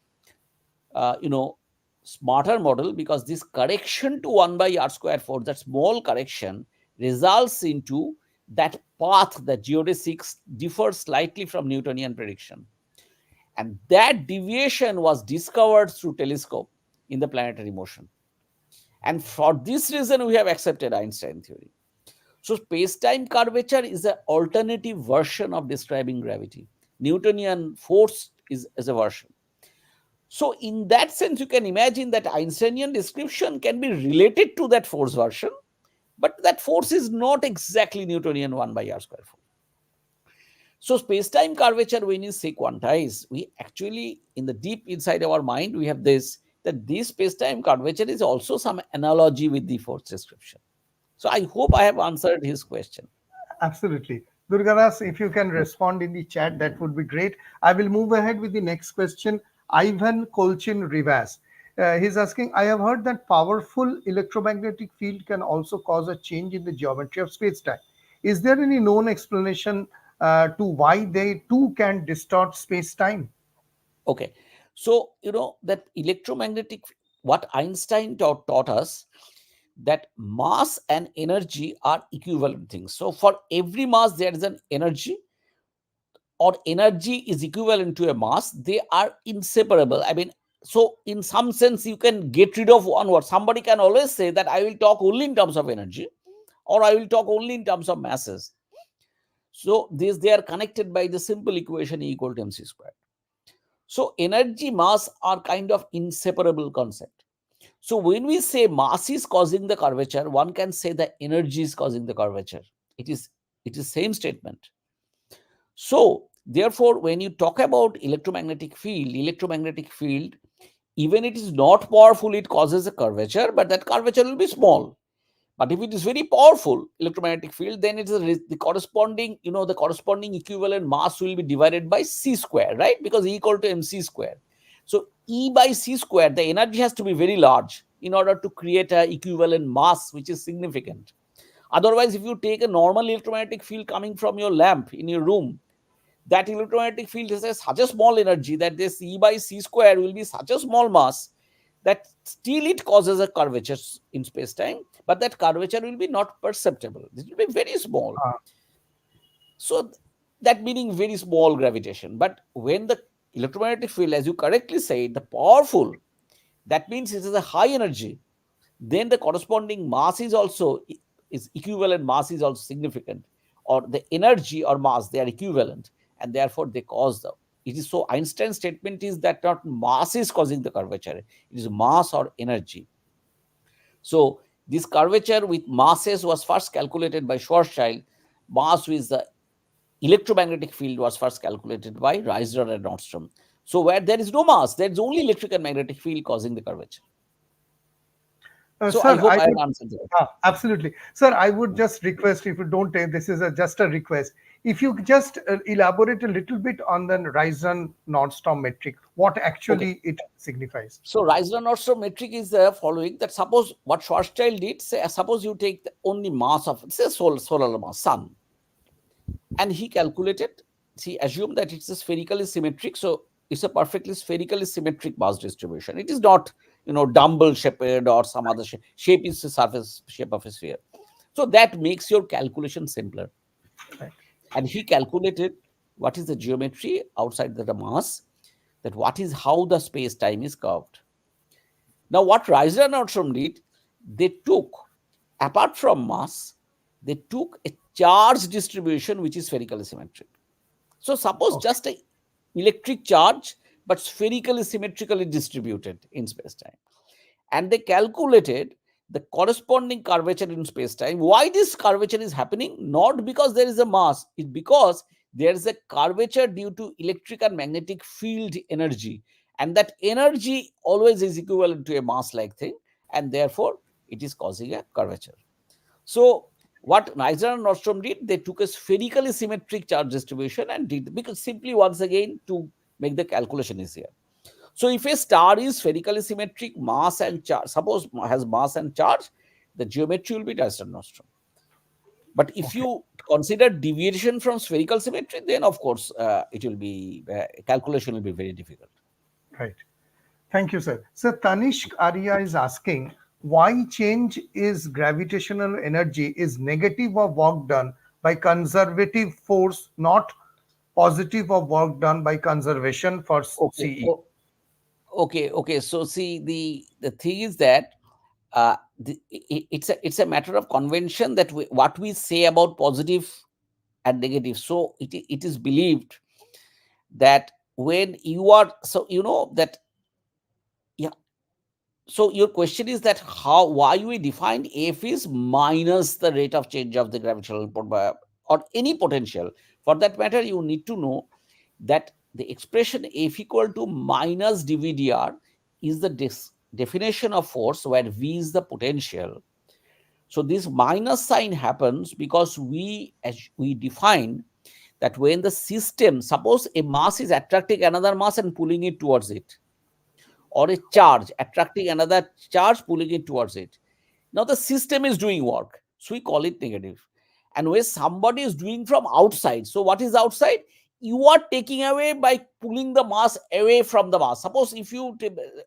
you know, smarter model, because this correction to 1 by r square force, that small correction, results into that path that geodesics differs slightly from Newtonian prediction. And that deviation was discovered through telescope in the planetary motion. And for this reason, we have accepted Einstein theory. So space-time curvature is an alternative version of describing gravity. Newtonian force is a version. So in that sense, you can imagine that Einsteinian description can be related to that force version, but that force is not exactly Newtonian 1 by r square force. So space-time curvature, when you say quantize, we actually, in the deep inside our mind, we have this, that this space-time curvature is also some analogy with the force description. So I hope I have answered his question. Absolutely. Durgaras, if you can respond in the chat, that would be great. I will move ahead with the next question. Ivan Kolchin Rivas. He's asking, I have heard that powerful electromagnetic field can also cause a change in the geometry of space-time. Is there any known explanation to why they too can distort space-time? Okay. So, that electromagnetic, what Einstein taught us, that mass and energy are equivalent things. So, for every mass, there is an energy, or energy is equivalent to a mass. They are inseparable. I mean, so in some sense, you can get rid of one word. Somebody can always say that I will talk only in terms of energy, or I will talk only in terms of masses. So, they are connected by the simple equation E equal to mc squared. So energy, mass are kind of inseparable concept. So when we say mass is causing the curvature, one can say that energy is causing the curvature. It is same statement. So therefore, when you talk about electromagnetic field, even it is not powerful, it causes a curvature, but that curvature will be small. But if it is very powerful electromagnetic field, then it is the corresponding, the corresponding equivalent mass will be divided by c square, right? Because E equal to mc square. So E by c square, the energy has to be very large in order to create a equivalent mass which is significant. Otherwise, if you take a normal electromagnetic field coming from your lamp in your room, that electromagnetic field has such a small energy that this E by c square will be such a small mass that still it causes a curvature in space-time, but that curvature will be not perceptible. It will be very small. So that meaning very small gravitation. But when the electromagnetic field, as you correctly said, the powerful, that means it is a high energy, then the corresponding mass is also, is equivalent mass is also significant, or the energy or mass, they are equivalent, and therefore they cause the, it is, so Einstein's statement is that not mass is causing the curvature, it is mass or energy. So this curvature with masses was first calculated by Schwarzschild. Mass with the electromagnetic field was first calculated by Reissner and Nordstrom. So where there is no mass, there is only electric and magnetic field causing the curvature. So I Sir, hope I I have would, answered that. absolutely. Sir, I would just request, if you don't take this is just a request, if you just elaborate a little bit on the Reissner Nordstrom metric, what Okay. actually it signifies. So Reissner Nordstrom metric is the following: that suppose what Schwarzschild did, say suppose you take the only mass of, say, solar mass, sun, and he calculated, see, assume that it's a spherically symmetric, so it's a perfectly spherically symmetric mass distribution. It is not, dumbbell shaped or some other shape. Shape is the surface shape of a sphere. So that makes your calculation simpler. Right. And he calculated what is the geometry outside the mass, that what is how the space time is curved. Now, what Reissner and Nordstrom did, they took, apart from mass, they took a charge distribution which is spherically symmetric. So suppose Okay. just a electric charge, but spherically symmetrically distributed in space-time. And they calculated the corresponding curvature in space-time. Why this curvature is happening? Not because there is a mass, it's because there is a curvature due to electric and magnetic field energy. and that energy always is equivalent to a mass like thing, and therefore it is causing a curvature. So what Reissner and Nordstrom did, they took a spherically symmetric charge distribution and did, because simply once again to make the calculation easier. So if a star is spherically symmetric, mass and charge, suppose has mass and charge, the geometry will be Reissner Nordstrom. But if Okay, you consider deviation from spherical symmetry, then of course it will be calculation will be very difficult. right. Thank you, sir. Sir, Tanishq Arya is asking why change is gravitational energy is negative of work done by conservative force, not positive of work done by conservation for Okay. CE. Okay. So see, the thing is that it's a matter of convention that what we say about positive and negative. So it is believed that when you are, so you know that, yeah. So your question is that how, why we define f is minus the rate of change of the gravitational or any potential. For that matter, you need to know that the expression f equal to minus dvdr is the definition of force, where v is the potential. So this minus sign happens because as we define that when the system, suppose a mass is attracting another mass and pulling it towards it, or a charge attracting another charge pulling it towards it, now the system is doing work, so we call it negative. And when somebody is doing from outside, so what is outside? You are taking away by pulling the mass away from the mass. Suppose if you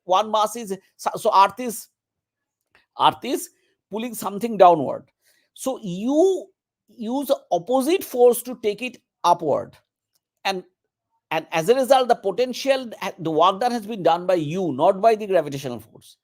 one mass is, so earth is pulling something downward, so you use opposite force to take it upward, and as a result the potential, the work done has been done by you, not by the gravitational force.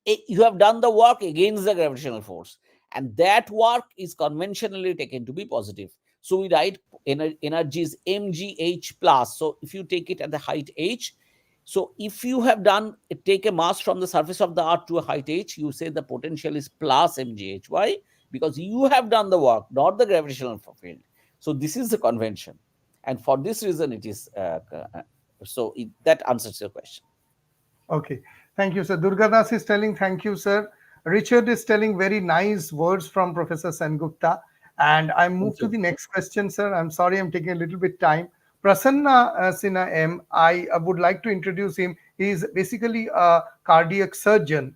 You have done the work against the gravitational force, and that work is conventionally taken to be positive. So we write energy is mgh plus. So if you take it at the height h, so if you have done, take a mass from the surface of the earth to a height h, you say the potential is plus mgh. Why? Because you have done the work, not the gravitational field. So this is the convention, and for this reason it is that answers your question. Okay, thank you, sir. Durgadas is telling thank you, sir. Richard is telling very nice words from Professor Sengupta. And I move Thank to you. the next question, sir. I'm sorry I'm taking a little bit time. Prasanna Sinha M, I would like to introduce him. He is basically a cardiac surgeon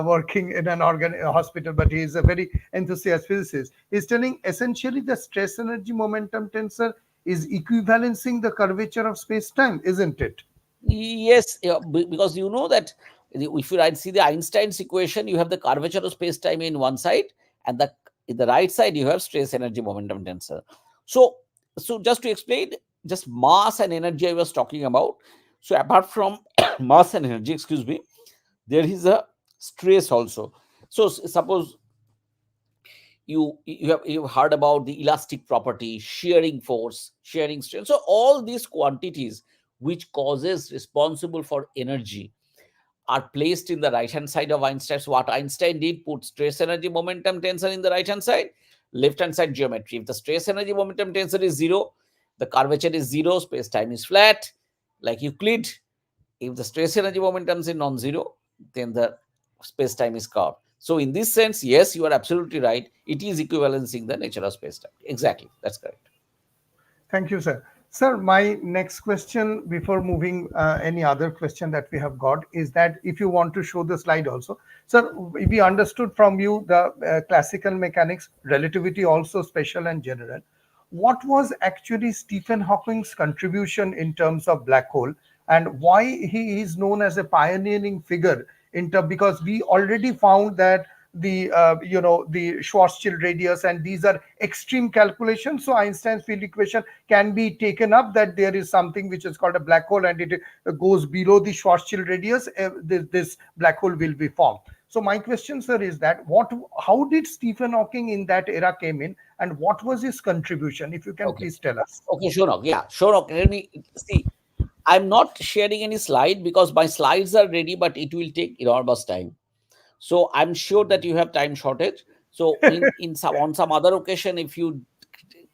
working in an hospital, but he is a very enthusiastic physicist. He's telling essentially the stress energy momentum tensor is equivalencing the curvature of space-time, isn't it? Yes, yeah, because you know that if you see the Einstein's equation, you have the curvature of space-time in one side, and in the right side you have stress energy momentum tensor. So, just to explain, just mass and energy I was talking about. So apart from mass and energy, excuse me, there is a stress also. So suppose you've heard about the elastic property, shearing force, shearing strength. So all these quantities which causes responsible for energy are placed in the right hand side of Einstein. So what Einstein did, put stress energy momentum tensor in the right hand side, left hand side geometry. If the stress energy momentum tensor is zero, the curvature is zero, space time is flat, like Euclid. If the stress energy momentum is non-zero, then the space time is curved. So in this sense, yes, you are absolutely right. It is equivalencing the nature of space time. Exactly, that's correct. Thank you, sir. Sir, my next question before moving any other question that we have got is that if you want to show the slide also. Sir, we understood from you the classical mechanics, relativity also special and general. What was actually Stephen Hawking's contribution in terms of black hole, and why he is known as a pioneering figure in terms, because we already found that the Schwarzschild radius and these are extreme calculations, so Einstein's field equation can be taken up that there is something which is called a black hole and it goes below the Schwarzschild radius, this black hole will be formed. So my question, sir, is that how did Stephen Hawking in that era came in, and what was his contribution, if you can Okay. please tell us? Okay, sure. Yeah, sure. Okay. Let me see. I'm not sharing any slide because my slides are ready, but it will take enormous time. So I'm sure that you have time shortage. So in some on some other occasion, if you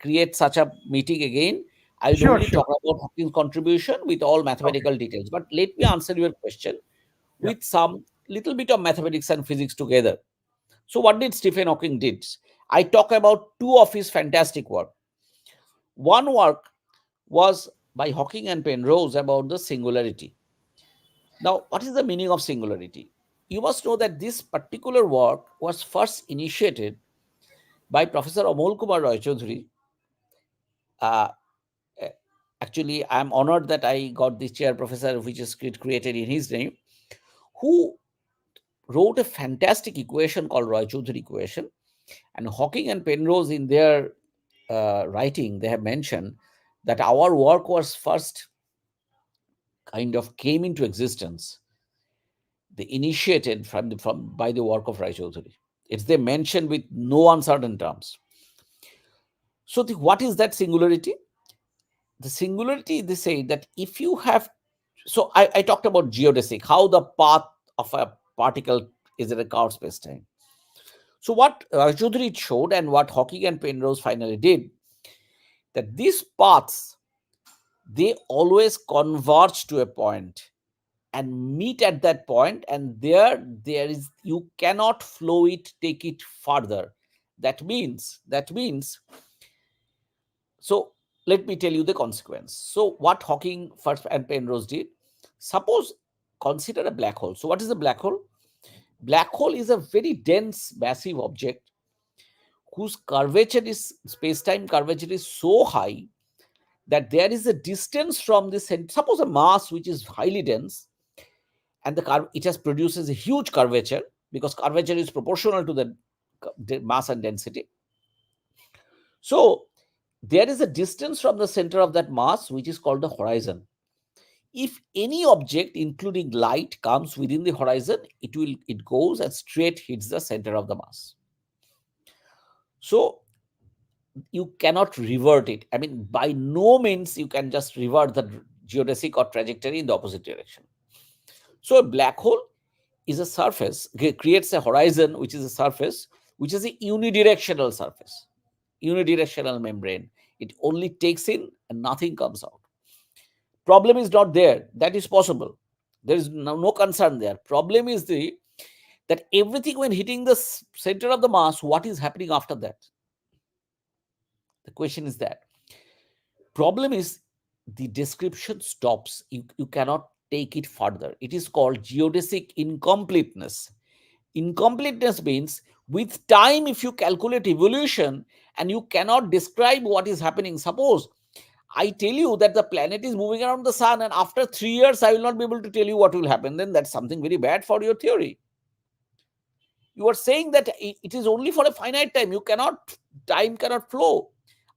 create such a meeting again, I will Sure, only sure. talk about Hawking's contribution with all Okay. mathematical details. But let me answer your question Yeah. with some little bit of mathematics and physics together. So what did Stephen Hawking did? I talk about two of his fantastic work. One work was by Hawking and Penrose about the singularity. Now, what is the meaning of singularity? You must know that this particular work was first initiated by Professor Amal Kumar Raychaudhuri. Uh, uh, Actually, I am honored that I got this chair professor, which is created in his name, who wrote a fantastic equation called Raychaudhuri equation. And Hawking and Penrose, in their writing, they have mentioned that our work was first kind of came into existence, the initiated from by the work of Raychaudhuri. It's they mentioned with no uncertain terms. So what is that singularity? The singularity, they say that if you have, so I talked about geodesic, how the path of a particle is in a curved space-time. So what Raychaudhuri showed and what Hawking and Penrose finally did, that these paths, they always converge to a point and meet at that point, and there is, you cannot flow it, take it further. That means so let me tell you the consequence. So what Hawking first and Penrose did, suppose, consider a black hole. So what is a black hole? Black hole is a very dense massive object whose curvature is, space-time curvature is so high that there is a distance from the center. Suppose a mass which is highly dense, and it has produces a huge curvature, because curvature is proportional to the mass and density. So there is a distance from the center of that mass which is called the horizon. If any object including light comes within the horizon, it goes and straight hits the center of the mass. So you cannot revert it. I mean, by no means you can just revert the geodesic or trajectory in the opposite direction. So a black hole is a surface, creates a horizon which is a surface, which is a unidirectional surface, unidirectional membrane. It only takes in and nothing comes out. Problem is not there. That is possible. There is no concern there. Problem is that everything when hitting the center of the mass, what is happening after that? The question is that. Problem is the description stops. You cannot take it further. It is called geodesic incompleteness. Incompleteness means with time, if you calculate evolution and you cannot describe what is happening. Suppose I tell you that the planet is moving around the sun, and after 3 years, I will not be able to tell you what will happen. Then that's something very bad for your theory. You are saying that it is only for a finite time. Time cannot flow.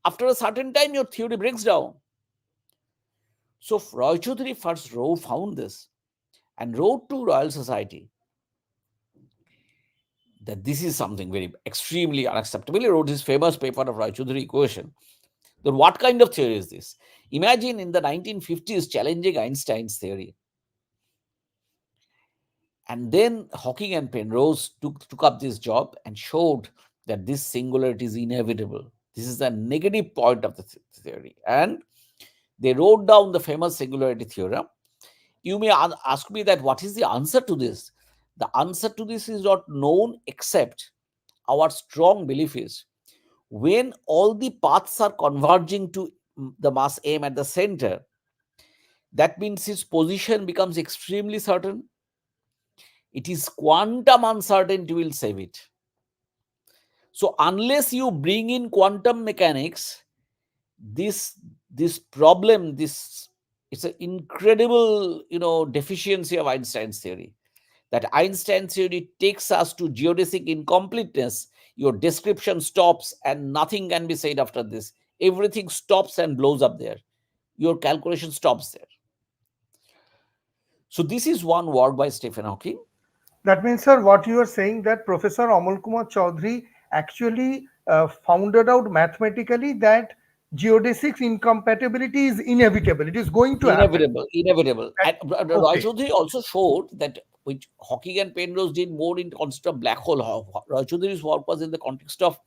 After a certain time, your theory breaks down. So Raychaudhuri first found this and wrote to Royal Society that this is something very extremely unacceptable. He wrote his famous paper of Raychaudhuri equation. Then what kind of theory is this? Imagine in the 1950s challenging Einstein's theory. And then Hawking and Penrose took up this job and showed that this singularity is inevitable. This is the negative point of the theory. And they wrote down the famous singularity theorem. You may ask me that what is the answer to this? The answer to this is not known, except our strong belief is when all the paths are converging to the mass M at the center, that means its position becomes extremely certain. It is quantum uncertainty will save it. So unless you bring in quantum mechanics, this this problem, this it's an incredible deficiency of Einstein's theory. That Einstein's theory takes us to geodesic incompleteness. Your description stops and nothing can be said after this. Everything stops and blows up there. Your calculation stops there. So this is one work by Stephen Hawking. That means, sir, what you are saying that Professor Amal Kumar Chaudhary actually founded out mathematically that geodesics incompatibility is inevitable. It is going to happen. Inevitable. That, And okay. Raychaudhuri also showed that which Hawking and Penrose did more in concept of black hole. Raychaudhuri's work was in the context of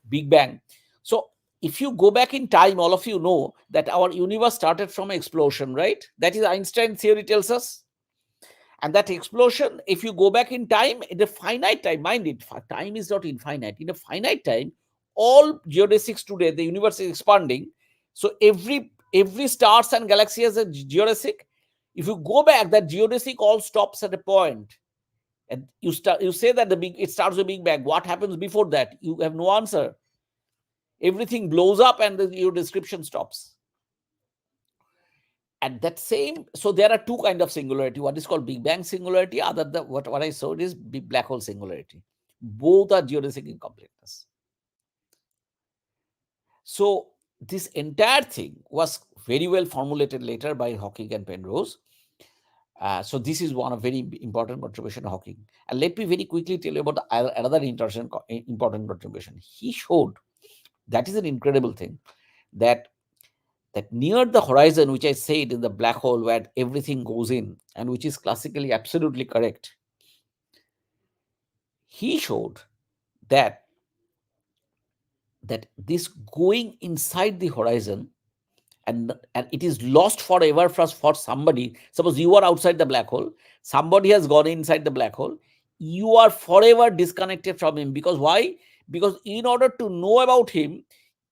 Big Bang. So if you go back in time, all of you know that our universe started from an explosion, right? That is Einstein theory tells us. And that explosion, if you go back in time, in a finite time, mind it, time is not infinite. In a finite time, all geodesics today, the universe is expanding. So every stars and galaxy has a geodesic. If you go back, that geodesic all stops at a point, and you say that it starts with Big Bang. What happens before that? You have no answer. Everything blows up, and your description stops. At that same, so there are two kind of singularity. One is called Big Bang singularity. Other than what I showed is big black hole singularity. Both are geodesic incompleteness. So this entire thing was very well formulated later by Hawking and Penrose. So this is one of very important contribution of Hawking. And let me very quickly tell you about another important contribution. He showed, that is an incredible thing, that near the horizon, which I said in the black hole where everything goes in, and which is classically absolutely correct, he showed that this going inside the horizon, and it is lost forever for somebody. Suppose you are outside the black hole, somebody has gone inside the black hole, you are forever disconnected from him. Because why? Because in order to know about him,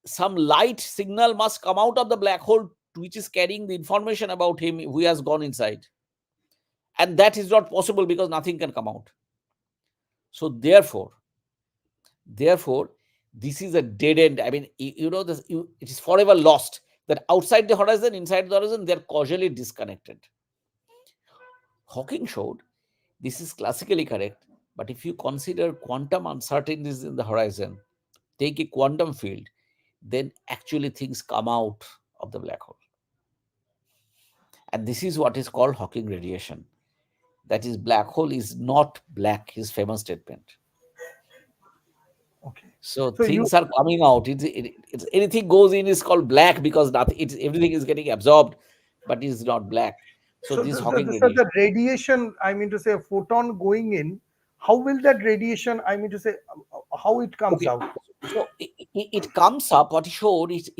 some light signal must come out of the black hole, which is carrying the information about him who has gone inside. And that is not possible because nothing can come out. So therefore, this is a dead end. I mean, this, it is forever lost. That outside the horizon, inside the horizon, they're causally disconnected. Hawking showed this is classically correct, but if you consider quantum uncertainties in the horizon, take a quantum field, then actually things come out of the black hole. And this is what is called Hawking radiation. That is, black hole is not black, his famous statement. Okay. So So you things are coming out. It's anything goes in is called black because everything is getting absorbed, but it's not black. So so this Hawking the radiation. radiation, I mean to say, a photon going in, how will that radiation, I mean to say, how it comes Okay. out? So it comes up. What he showed is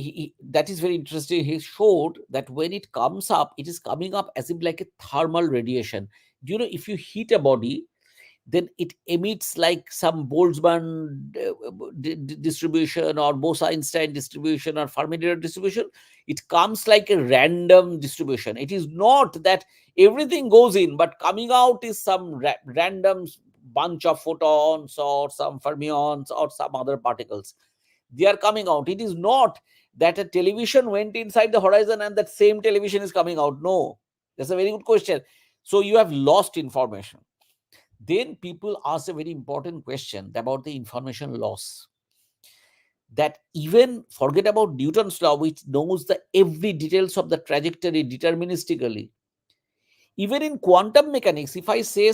that is very interesting. He showed that when it comes up, it is coming up as if like a thermal radiation. If you heat a body, then it emits like some Boltzmann distribution or Bose-Einstein distribution or Fermi-Dirac distribution. It comes like a random distribution. It is not that everything goes in, but coming out is some random bunch of photons or some fermions or some other particles. They are coming out. It is not that a television went inside the horizon and that same television is coming out. No, that's a very good question. So you have lost information. Then people ask a very important question about the information loss. That even forget about Newton's law, which knows the every details of the trajectory deterministically. Even in quantum mechanics, if I say,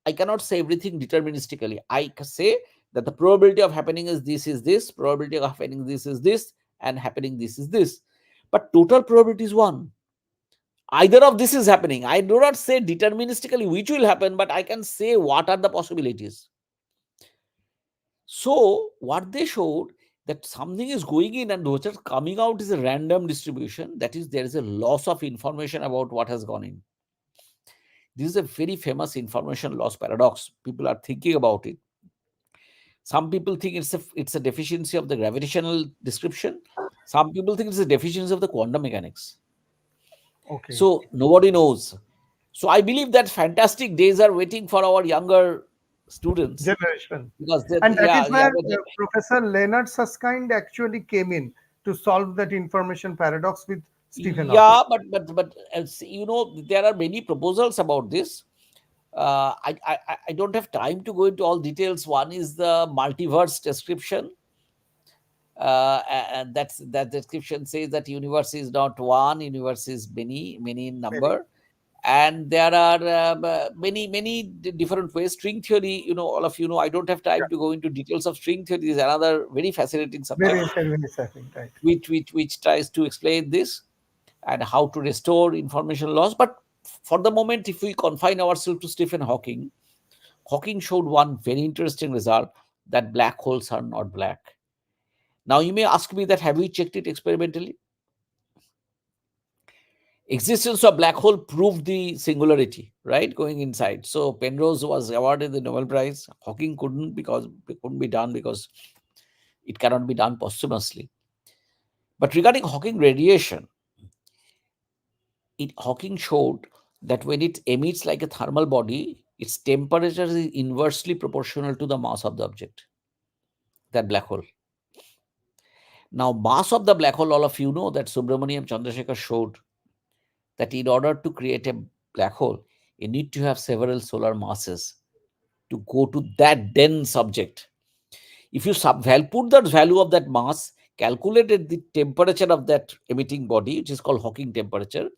I cannot say everything deterministically. I say that the probability of happening is this, probability of happening this is this, and happening this is this. But total probability is one. Either of this is happening. I do not say deterministically which will happen, but I can say what are the possibilities. So what they showed, that something is going in and what is coming out is a random distribution. That is, there is a loss of information about what has gone in. This is a very famous information loss paradox. People are thinking about it. Some people think it's a deficiency of the gravitational description. Some people think it's a deficiency of the quantum mechanics. Okay. So nobody knows. So I believe that fantastic days are waiting for our younger students, Generation. because And that is where younger. Professor Leonard Susskind actually came in to solve that information paradox with Stephen Hawking. Yeah, but there are many proposals about this. I don't have time to go into all details. One is the multiverse description, and that description says that universe is not one, universe is many in Many. number, and there are many different ways. String theory, all of you know. I don't have time Yeah. to go into details of string theory. Is another very fascinating subject, Very fascinating, right. which tries to explain this and how to restore information loss. But for the moment, if we confine ourselves to Stephen Hawking, Hawking showed one very interesting result, that black holes are not black. Now you may ask me that have we checked it experimentally? Existence of black hole proved the singularity, right? Going inside. So Penrose was awarded the Nobel Prize. Hawking couldn't, because it couldn't be done because it cannot be done posthumously. But regarding Hawking radiation, Hawking showed that when it emits like a thermal body, its temperature is inversely proportional to the mass of the object, that black hole. Now, mass of the black hole, all of you know that Subramaniam Chandrasekhar showed that in order to create a black hole, you need to have several solar masses to go to that dense object. If you put the value of that mass, calculated the temperature of that emitting body, which is called Hawking temperature,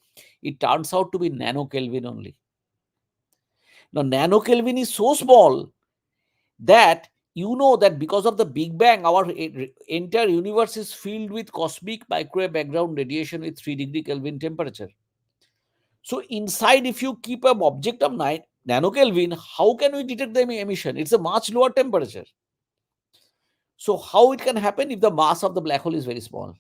it turns out to be nanokelvin only. Now, nanokelvin is so small that you know that because of the Big Bang, our entire universe is filled with cosmic microwave background radiation with 3 degree Kelvin temperature. So inside, if you keep an object of 9 nanokelvin, how can we detect the emission? It's a much lower temperature. So how it can happen if the mass of the black hole is very small?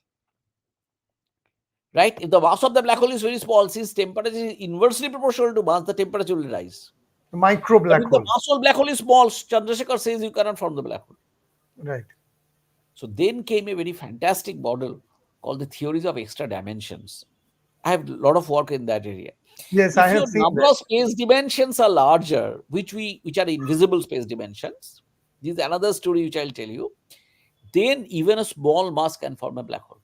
Right? If the mass of the black hole is very small, since temperature is inversely proportional to mass, the temperature will rise. Micro But black if the hole. mass of black hole is small, Chandrasekhar says you cannot form the black hole. Right. So then came a very fantastic model called the theories of extra dimensions. I have a lot of work in that area. Yes, I If have your seen number that. of space dimensions are larger, which are invisible space dimensions, this is another story which I'll tell you, then even a small mass can form a black hole.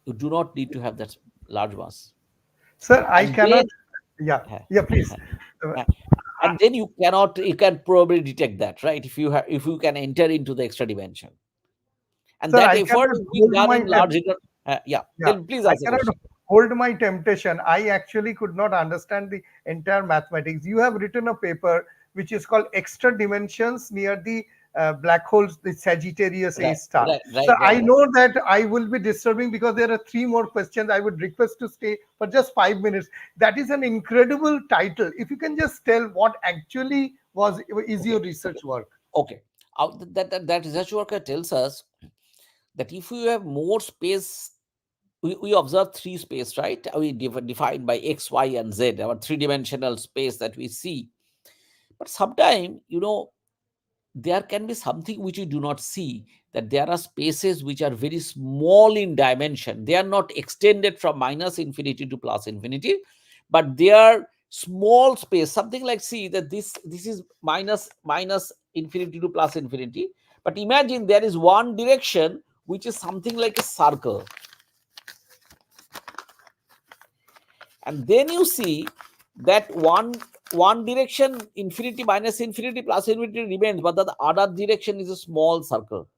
You do not need to have that large mass. Sir, I And cannot. then Yeah, yeah, please. and then you can probably detect that, right? If you can enter into the extra dimension. And Sir, that I effort cannot is being hold done my in large yeah. yeah, Then please I ask the cannot question. hold my temptation. I actually could not understand the entire mathematics. You have written a paper which is called Extra Dimensions near the black holes, the Sagittarius A Right, star. right, So right, I right, right. know that I will be disturbing because there are three more questions. I would request to stay for just 5 minutes. That is an incredible title. If you can just tell what actually is Okay, your research work. okay. That research worker tells us that if you have more space, we observe three space, right? We defined by X, Y, and Z, our three-dimensional space that we see. But sometimes, there can be something which you do not see, that there are spaces which are very small in dimension. They are not extended from minus infinity to plus infinity, but they are small space, something like, see that this is minus infinity to plus infinity, but imagine there is one direction which is something like a circle, and then you see that one direction infinity minus infinity plus infinity remains, but the other direction is a small circle.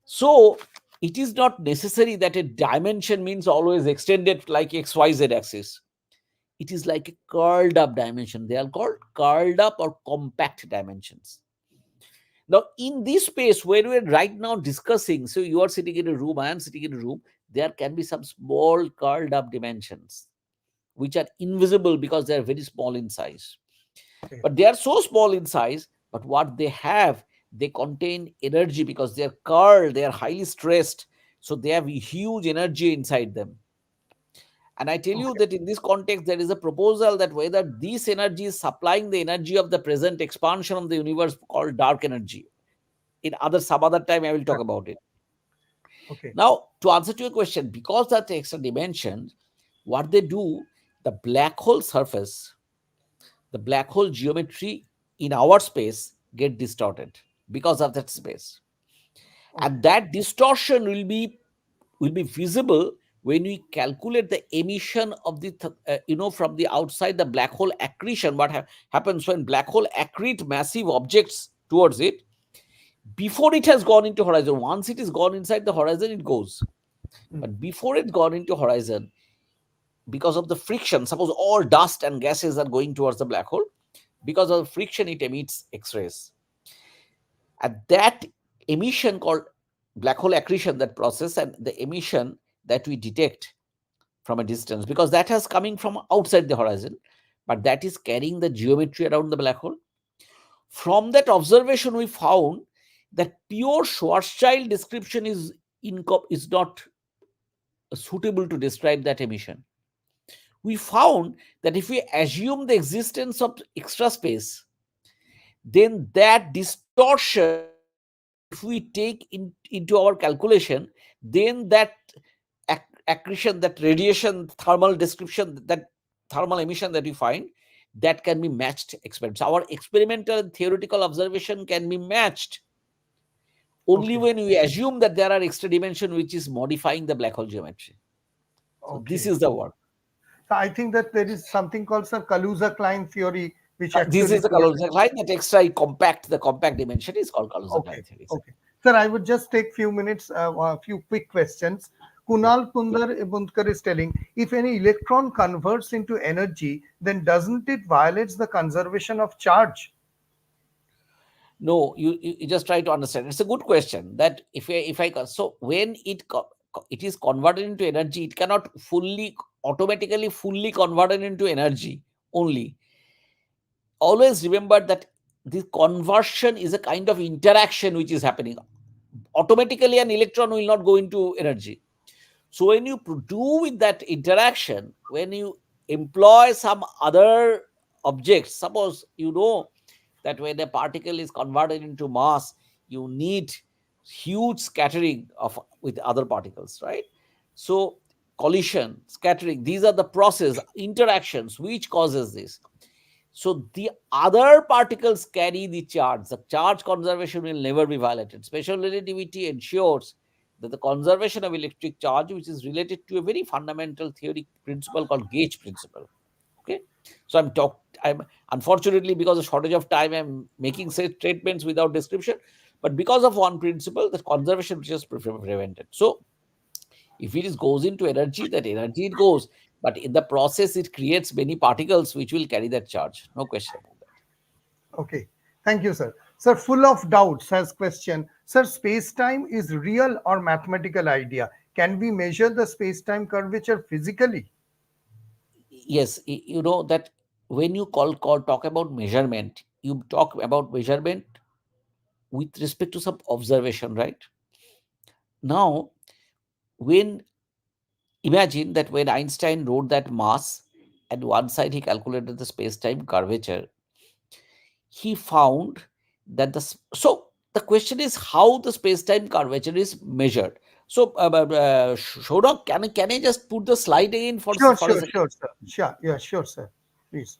So it is not necessary that a dimension means always extended like xyz axis. It is like a curled up dimension. They are called curled up or compact dimensions. Now in this space where we are right now discussing, so you are sitting in a room, I am sitting in a room, there can be some small curled up dimensions which are invisible because they are very small in size. Okay. But they are so small in size, but what they have, they contain energy because they are curled, they are highly stressed. So they have huge energy inside them. And I tell you Okay. that in this context, there is a proposal that whether this energy is supplying the energy of the present expansion of the universe called dark energy. In some other time, I will talk about it. Okay. Now, to answer to your question, because that extra dimension, what they do, the black hole surface, the black hole geometry in our space get distorted because of that space, and Okay. that distortion will be visible when we calculate the emission of the from the outside the black hole accretion. What happens when black hole accrete massive objects towards it before it has gone into horizon? Once it is gone inside the horizon, it goes, Mm. but before it gone into horizon, because of the friction, suppose all dust and gases are going towards the black hole, because of the friction it emits x-rays, and that emission called black hole accretion, that process and the emission that we detect from a distance, because that has coming from outside the horizon, but that is carrying the geometry around the black hole. From that observation we found that pure Schwarzschild description is not suitable to describe that emission. We found that if we assume the existence of extra space, then that distortion, if we take into our calculation, then that accretion, that radiation, thermal description, that thermal emission that we find, that can be matched experiments. Our experimental and theoretical observation can be matched only Okay. when we assume that there are extra dimension which is modifying the black hole geometry. So this Okay. is the work. So I think that there is something called the Kaluza-Klein theory, which This actually is the told. color line that extra compact, the compact dimension is called Okay. Kaluza-Klein theory. Okay. Sir, I would just take few minutes, a few quick questions. Yeah. Kunal Bundkar is telling, if any electron converts into energy, then doesn't it violates the conservation of charge? No, you just try to understand. It's a good question. That if I so when it is converted into energy, it cannot automatically fully converted into energy only. Always remember that the conversion is a kind of interaction which is happening. Automatically, an electron will not go into energy. So when you do with that interaction, when you employ some other objects, suppose you know that when a particle is converted into mass, you need huge scattering of with other particles, right? So collision, scattering, these are the process interactions which causes this. So the other particles carry the charge. The charge conservation will never be violated. Special relativity ensures that the conservation of electric charge, which is related to a very fundamental theory principle called gauge principle. Okay, so I'm unfortunately, because of shortage of time, I'm making statements without description. But because of one principle, the conservation is just prevented. So if it goes into energy, that energy it goes, but in the process it creates many particles which will carry that charge. No question about that. Okay. Thank you, sir. Sir, full of doubts has question. Sir, space-time is real or mathematical idea? Can we measure the space-time curvature physically? Yes, you know that when you talk about measurement, you talk about measurement with respect to some observation, right? Now, when imagine that when Einstein wrote that mass, at one side he calculated the space-time curvature, he found that so the question is how the space-time curvature is measured. So, Shaunak, can I just put the slide again Sure, for a sure, second? sure, sir. Sure, yeah, sure, sir. Please.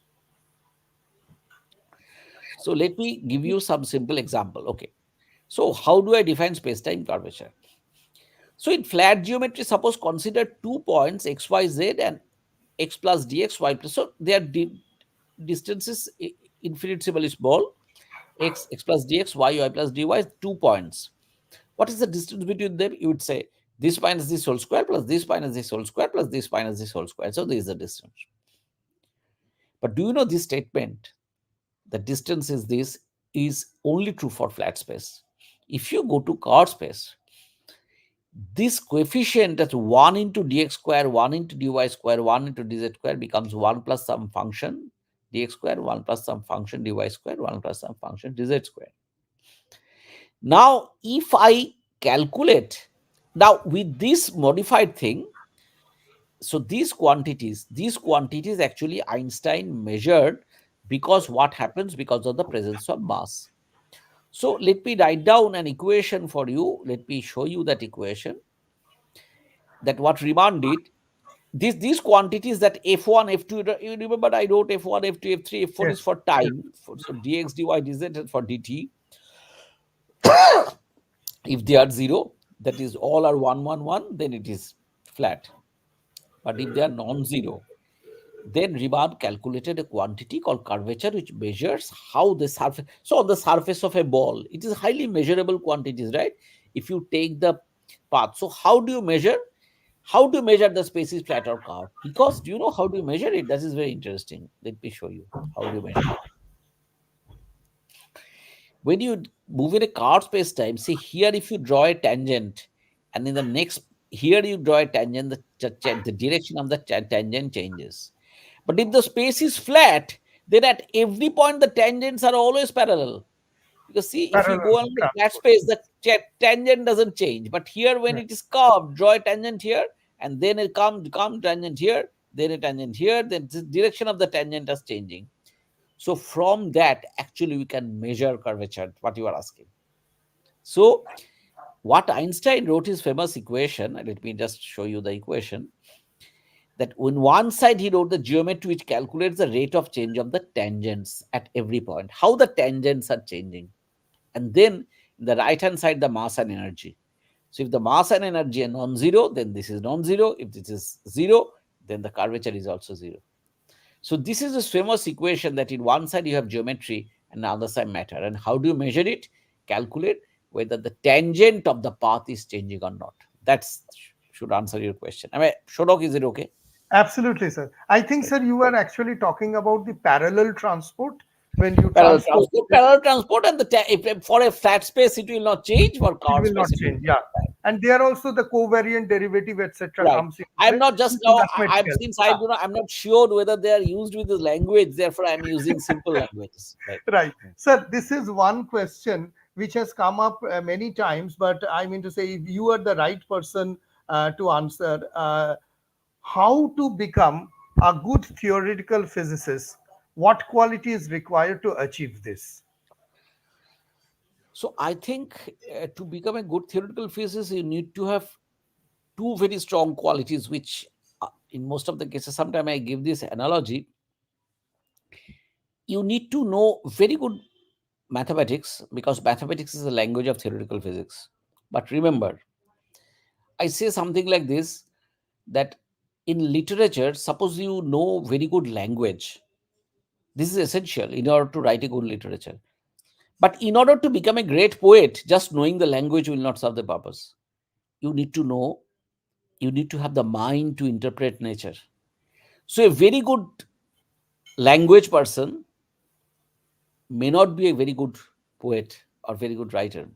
So let me give you some simple example. Okay. So how do I define space-time curvature? So in flat geometry, suppose consider 2 points x, y, z and x plus dx, y plus. So their distances infinitesimally small. X plus dx, y plus dy is 2 points. What is the distance between them? You would say this minus this whole square plus this minus this whole square plus this minus this whole square. So this is the distance. But do you know this statement? The distance is this is only true for flat space. If you go to curved space, this coefficient that 1 into dx square, 1 into dy square, 1 into dz square becomes 1 plus some function dx square, 1 plus some function dy square, 1 plus some function dz square. Now, if I calculate, now with this modified thing, so these quantities actually Einstein measured because what happens because of the presence of mass. So let me write down an equation for you. Let me show you that equation that what Riemann did. These quantities that f1, f2, you remember I wrote f1, f2, f3, f4 is Yes, for yes, time. So dx, dy, dz and for dt. If they are 0, that is all are 1, 1, 1, then it is flat. But if they are non-zero, then Riemann calculated a quantity called curvature, which measures how the surface. So on the surface of a ball, it is highly measurable quantities, right? If you take the path. So how do you measure? How to measure the space is flat or curved? Because do you know how to measure it? That is very interesting. Let me show you how do you measure it. When you move in a curved space time, see here if you draw a tangent, and in the next here you draw a tangent, the direction of the tangent changes. But if the space is flat, then at every point the tangents are always parallel. Because see, if you Parallel go on the flat transport. space, the tangent doesn't change. But here, when Hmm. it is curved, draw a tangent here, and then it come tangent here, then a tangent here. Then the direction of the tangent is changing. So from that, actually, we can measure curvature. What you are asking. So what Einstein wrote his famous equation. Let me just show you the equation. That on one side he wrote the geometry which calculates the rate of change of the tangents at every point, how the tangents are changing, and then in the right hand side the mass and energy. So if the mass and energy are non-zero, then this is non-zero. If this is zero, then the curvature is also zero. So this is this famous equation that in one side you have geometry and the other side matter. And how do you measure it? Calculate whether the tangent of the path is changing or not. That's should answer your question. I mean, Shodok, is it okay? Absolutely, sir. I think, Right. sir, you were actually talking about the parallel transport when you Parallel transport transport, this. parallel transport, and if for a flat space it will not change. For It curved will not space it will change. Yeah. change. And there also the covariant derivative, etc., Right. comes into I'm play not just due to now. I'm mathematical. since I Yeah. do not. I'm not sure whether they are used with this language. Therefore, I'm using simple languages. Right. Right. Sir, this is one question which has come up many times, but I mean to say, if you are the right person to answer, how to become a good theoretical physicist, what quality is required to achieve this? So I think to become a good theoretical physicist, you need to have two very strong qualities, which in most of the cases, sometimes I give this analogy. You need to know very good mathematics because mathematics is the language of theoretical physics. But remember, I say something like this, that in literature, suppose you know very good language, this is essential in order to write a good literature. But in order to become a great poet, just knowing the language will not serve the purpose. You need to know, you need to have the mind to interpret nature. So a very good language person may not be a very good poet or very good writer.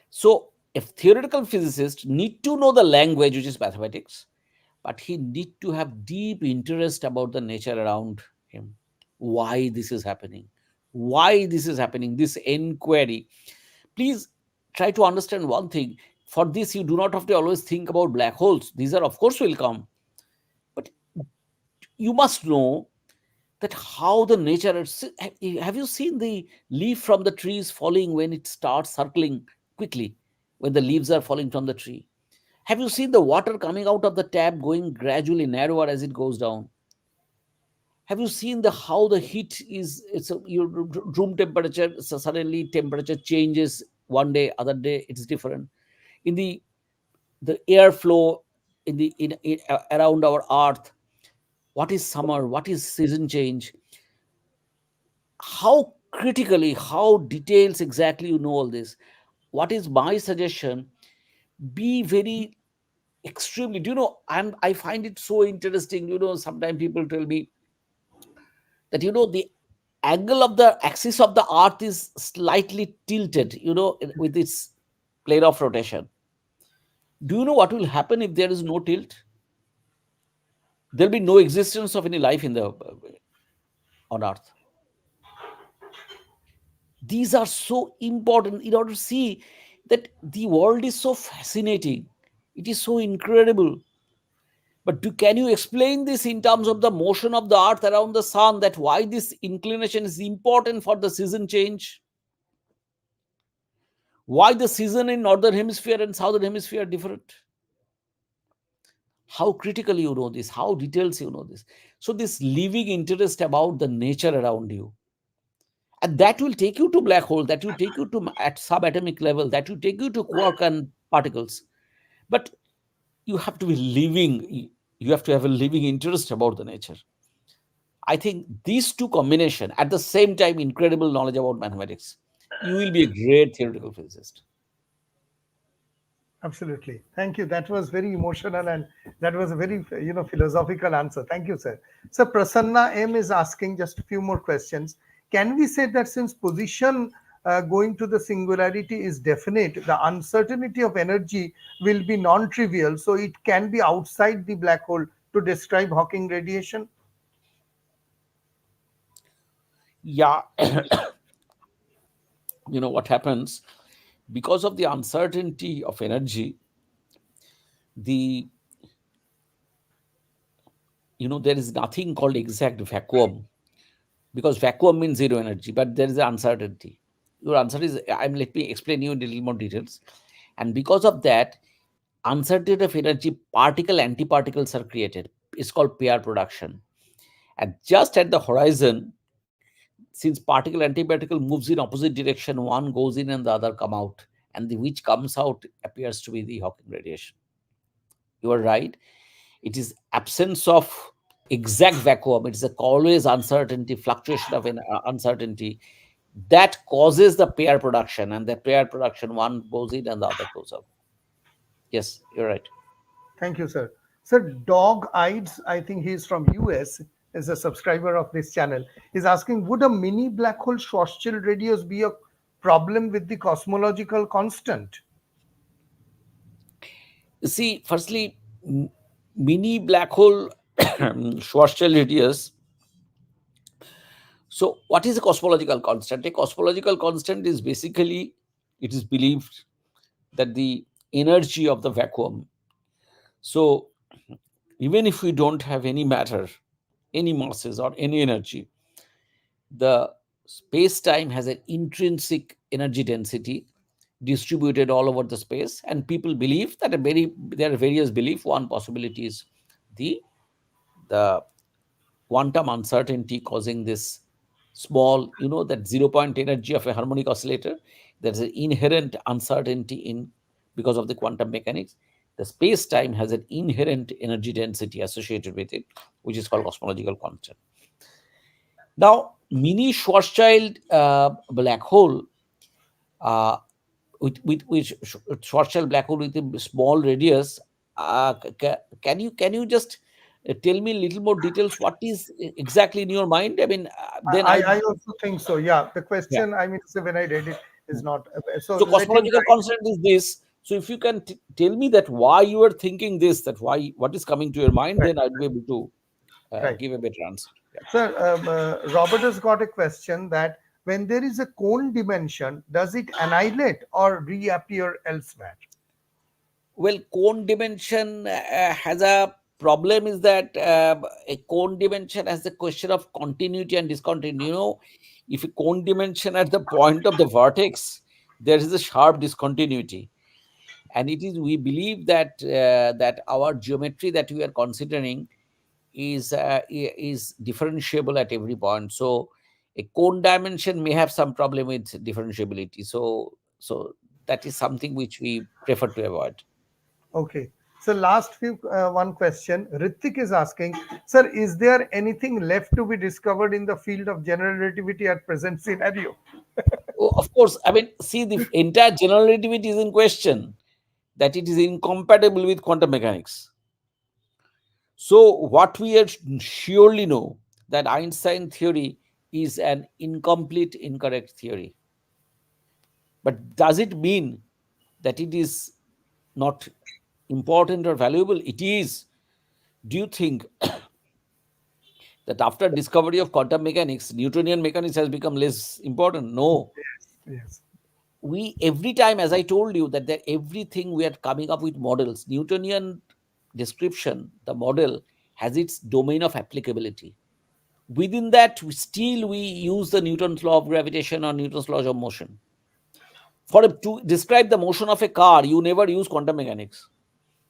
So a theoretical physicist need to know the language, which is mathematics, but he need to have deep interest about the nature around him. Why this is happening? Why this is happening? This inquiry. Please try to understand one thing. For this, you do not have to always think about black holes. These are, of course, will come, but you must know that how the nature. Have you seen the leaf from the trees falling when it starts circling quickly? When the leaves are falling from the tree, have you seen the water coming out of the tap going gradually narrower as it goes down? Have you seen the how the heat is? It's your room temperature. So suddenly temperature changes one day, other day it's different. In the airflow in around our Earth, what is summer? What is season change? How critically, how details exactly you know all this? What is my suggestion? Be very extremely. Do you know? I find it so interesting. Sometimes people tell me that the angle of the axis of the earth is slightly tilted, with its plane of rotation. Do you know what will happen if there is no tilt? There'll be no existence of any life in the on earth. These are so important in order to see that the world is so fascinating. It is so incredible. But can you explain this in terms of the motion of the earth around the sun, that why this inclination is important for the season change? Why the season in northern hemisphere and southern hemisphere are different? How critically you know this, how details you know this. So this living interest about the nature around you, and that will take you to black hole, that will take you to at subatomic level, that will take you to quark and particles. But you have to be living, you have to have a living interest about the nature. I think these two combination at the same time, incredible knowledge about mathematics, you will be a great theoretical physicist. Absolutely. Thank you. That was very emotional and that was a very, philosophical answer. Thank you, sir. So Prasanna M is asking just a few more questions. Can we say that since position going to the singularity is definite, the uncertainty of energy will be non-trivial, so it can be outside the black hole to describe Hawking radiation? Yeah. what happens because of the uncertainty of energy. The there is nothing called exact vacuum, because vacuum means zero energy, but there is an uncertainty. Your answer is, let me explain you in a little more details. And because of that uncertainty of energy, particle antiparticles are created. It's called pair production. And just at the horizon, since particle antiparticle moves in opposite direction, one goes in and the other come out, and the which comes out appears to be the Hawking radiation. You are right. It is absence of exact vacuum. It is always uncertainty, fluctuation of uncertainty, that causes the pair production, and the pair production, one goes in and the other goes out. Yes, you're right. Thank you, sir. Sir, Dog Ides, I think he's from US, is a subscriber of this channel. He's asking, would a mini black hole Schwarzschild radius be a problem with the cosmological constant? See, firstly, mini black hole Schwarzschild radius. So, what is a cosmological constant? A cosmological constant is basically, it is believed that the energy of the vacuum. So, even if we don't have any matter, any masses, or any energy, the space time has an intrinsic energy density distributed all over the space, and people believe that there are various beliefs. One possibility is the the quantum uncertainty causing this small, that 0 point energy of a harmonic oscillator. There's an inherent uncertainty in, because of the quantum mechanics. The space time has an inherent energy density associated with it, which is called cosmological constant. Now, mini Schwarzschild black hole, uh, with Schwarzschild black hole with a small radius. Can you just tell me a little more details? What is exactly in your mind? I mean, then I, I I also think so. Yeah, the yeah. question, I mean, so when I read it, is not. So So let him cosmological write. constant is this. So if you can tell me that why you are thinking this, that why what is coming to your mind, Right, then I'll be able to right. give a better answer. Yeah. Sir, Robert has got a question that when there is a cone dimension, does it annihilate or reappear elsewhere? Well, cone dimension has a problem, is that a cone dimension has the question of continuity and discontinuity. If a cone dimension at the point of the vertex, there is a sharp discontinuity. And it is, we believe that our geometry that we are considering is differentiable at every point. So a cone dimension may have some problem with differentiability. So that is something which we prefer to avoid. Okay. So last few one question. Ritik is asking, sir, is there anything left to be discovered in the field of general relativity at present scenario? Oh, of course, I mean, see, the entire general relativity is in question, that it is incompatible with quantum mechanics. So what we surely know, that Einstein theory is an incomplete, incorrect theory. But does it mean that it is not important or valuable? It is. Do you think that after discovery of quantum mechanics, Newtonian mechanics has become less important? No. Yes. We, every time, as I told you, that everything we are coming up with models, Newtonian description, the model has its domain of applicability. Within that, we use the Newton's law of gravitation or Newton's laws of motion. To describe the motion of a car, you never use quantum mechanics.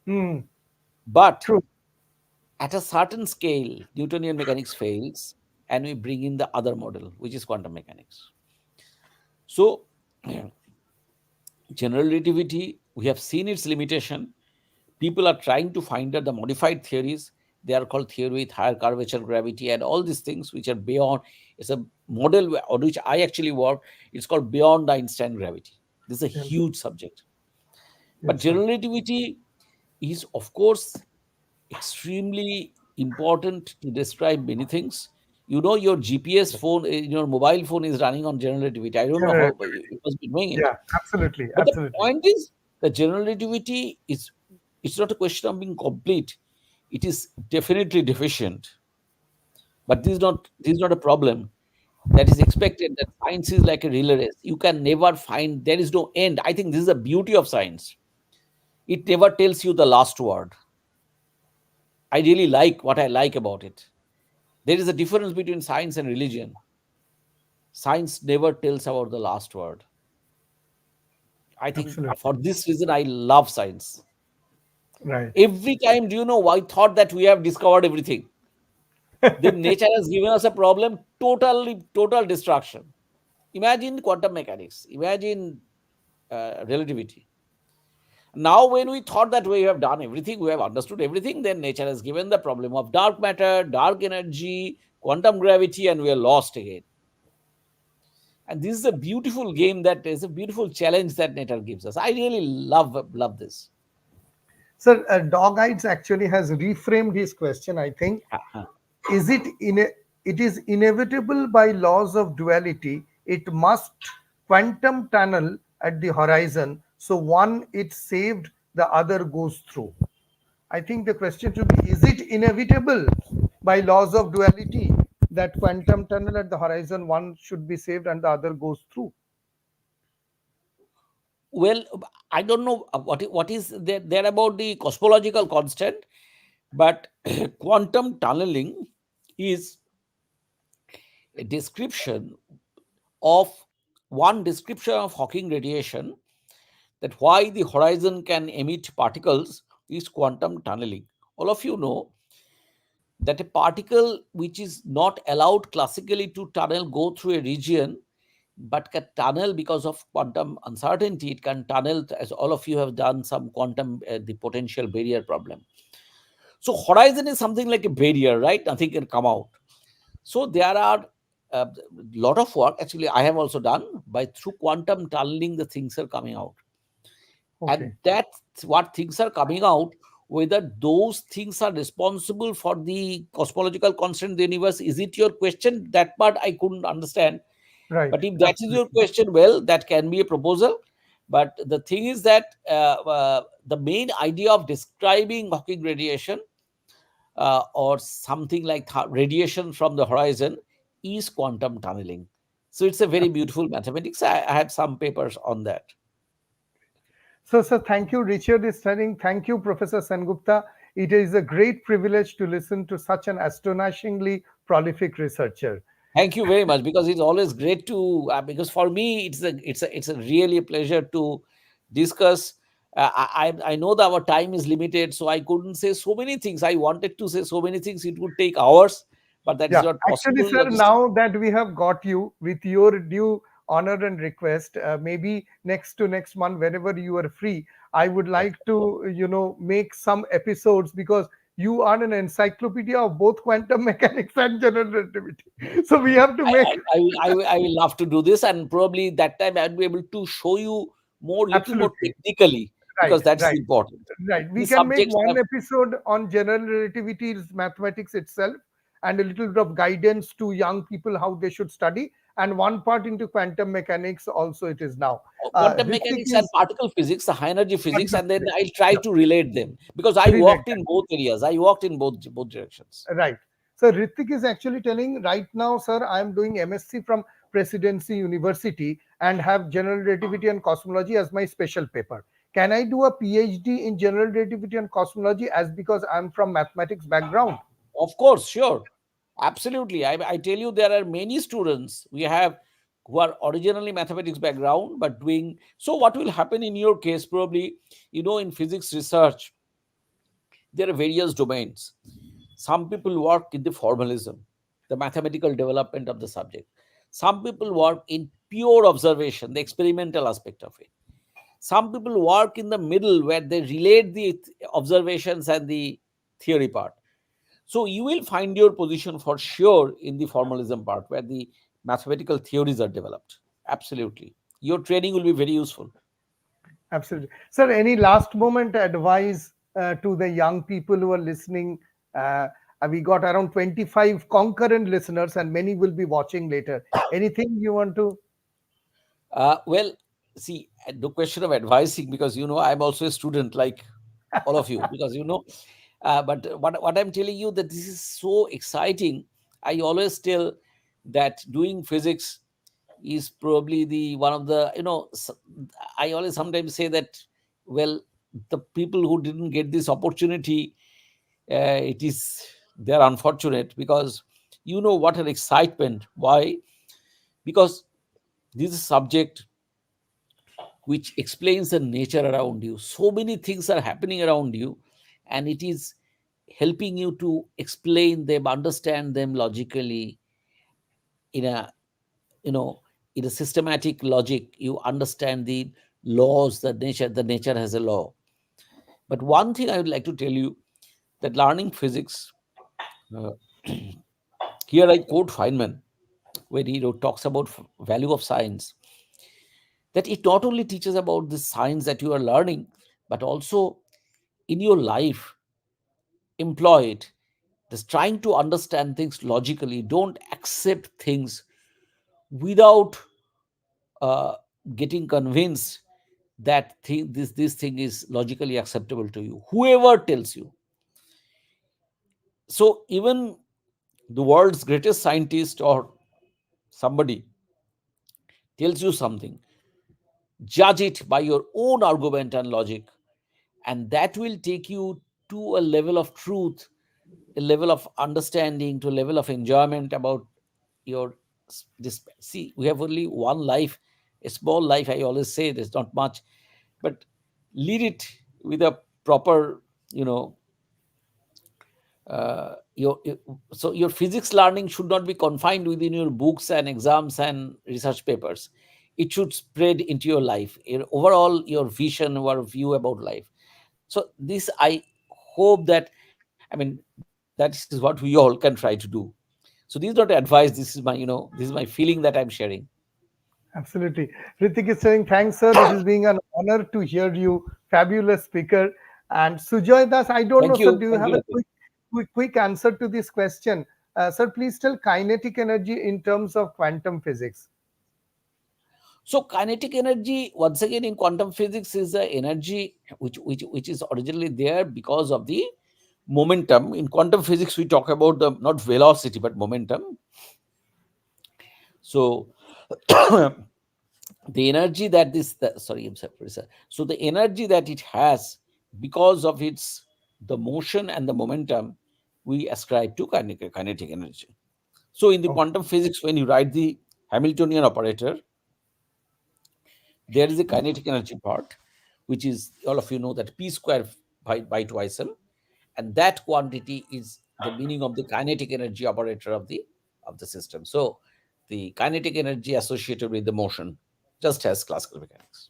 Hmm. But True. at a certain scale, Newtonian mechanics fails, and we bring in the other model, which is quantum mechanics. So, general relativity, we have seen its limitation. People are trying to find out the modified theories. They are called theory with higher curvature, gravity, and all these things which are beyond. It's a model on which I actually work. It's called beyond Einstein gravity. This is a Yes, huge subject. But yes, sir. general relativity is, of course, extremely important to describe many things. Your GPS phone, your mobile phone is running on general relativity. I don't know General how relativity. it must be doing it. Yeah, absolutely, But the absolutely. point is, the general relativity is, it's not a question of being complete. It is definitely deficient. But this is not a problem. that is expected, that science is like a relay race. You can never find, there is no end. I think this is the beauty of science. It never tells you the last word. I really like what I like about it. There is a difference between science and religion. Science never tells about the last word. I think Absolutely. for this reason, I love science. Right. Every time, do you know, I thought that we have discovered everything. Then nature has given us a problem, total destruction. Imagine quantum mechanics, imagine relativity. Now, when we thought that we have done everything, we have understood everything, then nature has given the problem of dark matter, dark energy, quantum gravity, and we are lost again. And this is a beautiful game, that is a beautiful challenge that nature gives us. I really love this. Sir, Dog Eyes actually has reframed his question, I think. Uh-huh. Is it it is inevitable by laws of duality, it must quantum tunnel at the horizon, so one it's saved, the other goes through. I think the question should be, is it inevitable by laws of duality that quantum tunnel at the horizon, one should be saved and the other goes through? Well, I don't know what is there about the cosmological constant, but quantum tunneling is a description of one description of Hawking radiation, that why the horizon can emit particles is quantum tunneling. All of you know that a particle which is not allowed classically to tunnel go through a region, but can tunnel because of quantum uncertainty. It can tunnel, as all of you have done some quantum, the potential barrier problem. So horizon is something like a barrier, right? Nothing can come out. So there are a lot of work actually I have also done by through quantum tunneling, the things are coming out. And Okay. that's what things are coming out. Whether those things are responsible for the cosmological constant in the universe, is it your question? That part I couldn't understand. Right. But if that is your Absolutely. question, well, that can be a proposal. But the thing is that the main idea of describing Hawking radiation, or something like radiation from the horizon, is quantum tunneling. So it's a very beautiful mathematics. I have some papers on that. So, thank you, Richard is telling. Thank you, Professor Sengupta. It is a great privilege to listen to such an astonishingly prolific researcher. Thank you very much, because it's always great to, because for me it's a really a pleasure to discuss. I know that our time is limited, so I couldn't say so many things. I wanted to say so many things. It would take hours, but that is Yeah, not actually, possible. sir, now that we have got you, with your due honor and request, maybe next to next month, whenever you are free, I would like to, make some episodes, because you are an encyclopedia of both quantum mechanics and general relativity. So we have to make. I will love to do this, and probably that time I'll be able to show you more, little more Absolutely. technically, Right, because that's right. important. Right. We These can make subjects one have. episode on general relativity, mathematics itself, and a little bit of guidance to young people how they should study, and one part into quantum mechanics also it is now. Quantum Ritik mechanics and is particle physics, the high energy physics, particle and then physics. I'll try Yeah, to relate them, because I relate worked that. in both areas. I worked in both directions. Right. So Ritik is actually telling right now, sir, I am doing MSc from Presidency University and have general relativity and cosmology as my special paper. Can I do a PhD in general relativity and cosmology, as because I'm from mathematics background? Of course, sure, absolutely. I tell you, there are many students we have who are originally mathematics background, but doing so. What will happen in your case? Probably, in physics research, there are various domains. Some people work in the formalism, the mathematical development of the subject. Some people work in pure observation, the experimental aspect of it. Some people work in the middle, where they relate the observations and the theory part. So you will find your position for sure in the formalism part, where the mathematical theories are developed. Absolutely. Your training will be very useful. Absolutely. Sir, any last moment advice to the young people who are listening? Uh, we got around 25 concurrent listeners, and many will be watching later. Anything you want to? Well, see, the question of advising, because I'm also a student like all of you, because but what I'm telling you, that this is so exciting. I always tell, that doing physics is probably the one of the, I always sometimes say that, well, the people who didn't get this opportunity, it is, they're unfortunate, because what an excitement. Why? Because this is a subject which explains the nature around you. So many things are happening around you, and it is helping you to explain them, understand them logically, in a, you know in a systematic logic. You understand the laws, the nature has a law. But one thing I would like to tell you, that learning physics, uh, here I quote Feynman, where he talks about value of science, that it not only teaches about the science that you are learning, but also in your life, employ it. Just trying to understand things logically. Don't accept things without uh, getting convinced that this thing is logically acceptable to you, whoever tells you. So even the world's greatest scientist or somebody tells you something, judge it by your own argument and logic, and that will take you to a level of truth, a level of understanding, to a level of enjoyment about your this. See, we have only one life, a small life. I always say there's not much, but lead it with a proper, you know so your physics learning should not be confined within your books and exams and research papers. It should spread into your life, overall your vision or view about life. So this, I hope that, that is what we all can try to do. So this is not advice, this is my feeling that I'm sharing. Absolutely. Ritik is saying, thanks, sir. It is being an honor to hear you. Fabulous speaker. And Sujoy Das, I don't know, Thank sir, you, do you thank have you, a Latif. quick answer to this question? Sir, please tell kinetic energy in terms of quantum physics. So kinetic energy, once again, in quantum physics, is the energy which is originally there because of the momentum. In quantum physics, we talk about the not velocity but momentum. So the energy that sorry, I'm sorry, sir. So the energy that it has, because of its the motion and the momentum, we ascribe to kinetic energy. So in the Okay. quantum physics, when you write the Hamiltonian operator, there is a kinetic energy part, which is, all of you know, that p square by 2 m, and that quantity is the meaning of the kinetic energy operator of the system. So the kinetic energy associated with the motion, just as classical mechanics.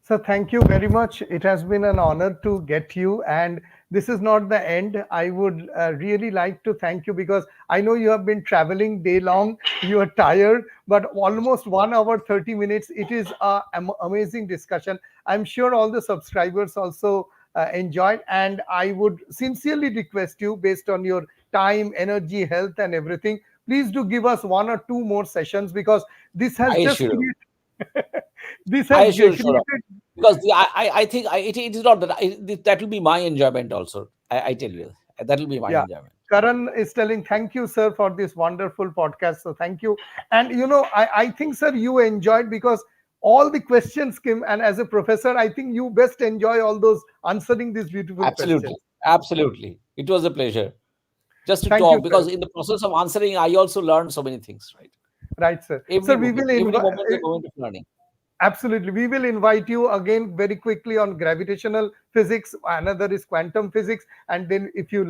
So thank you very much. It has been an honor to get you. And this is not the end. I would really like to thank you because I know you have been traveling day long. You are tired, but almost 1 hour, 30 minutes. It is an amazing discussion. I'm sure all the subscribers also enjoyed. And I would sincerely request you, based on your time, energy, health, and everything, please do give us 1 or 2 more sessions because this has I just assure you. created. This I has assure you, sure. created. Because I think it is not that that will be my enjoyment also. I tell you, that will be my Yeah. enjoyment. Karan is telling, thank you, sir, for this wonderful podcast. So thank you. And I think, sir, you enjoyed because all the questions came, and as a professor, I think you best enjoy all those answering these beautiful questions. Absolutely, absolutely. It was a pleasure just to Thank you, talk, sir. because in the process of answering, I also learned so many things. Right, Right, sir. every Sir, we moment, will every invite. moment is a moment of learning. Absolutely. We will invite you again very quickly on gravitational physics. Another is quantum physics. And then if you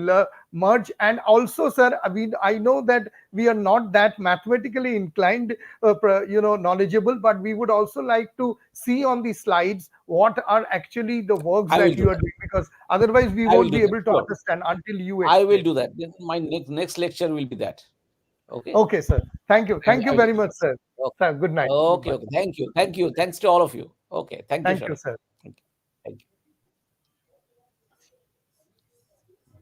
merge, and also, sir, I know that we are not that mathematically inclined, knowledgeable, but we would also like to see on the slides what are actually the works I will that do you are that. doing, because otherwise we I will won't do be that. able to Sure, understand until you I will explain. do that. Then my next lecture will be that. Okay, Okay, sir. Thank you. Thank you I will do very much, that. sir. Okay, Sir, good night. okay, Goodbye. okay. Thank you, thank you. Thanks to all of you. Okay, thank you, Thank you, Shanak. sir.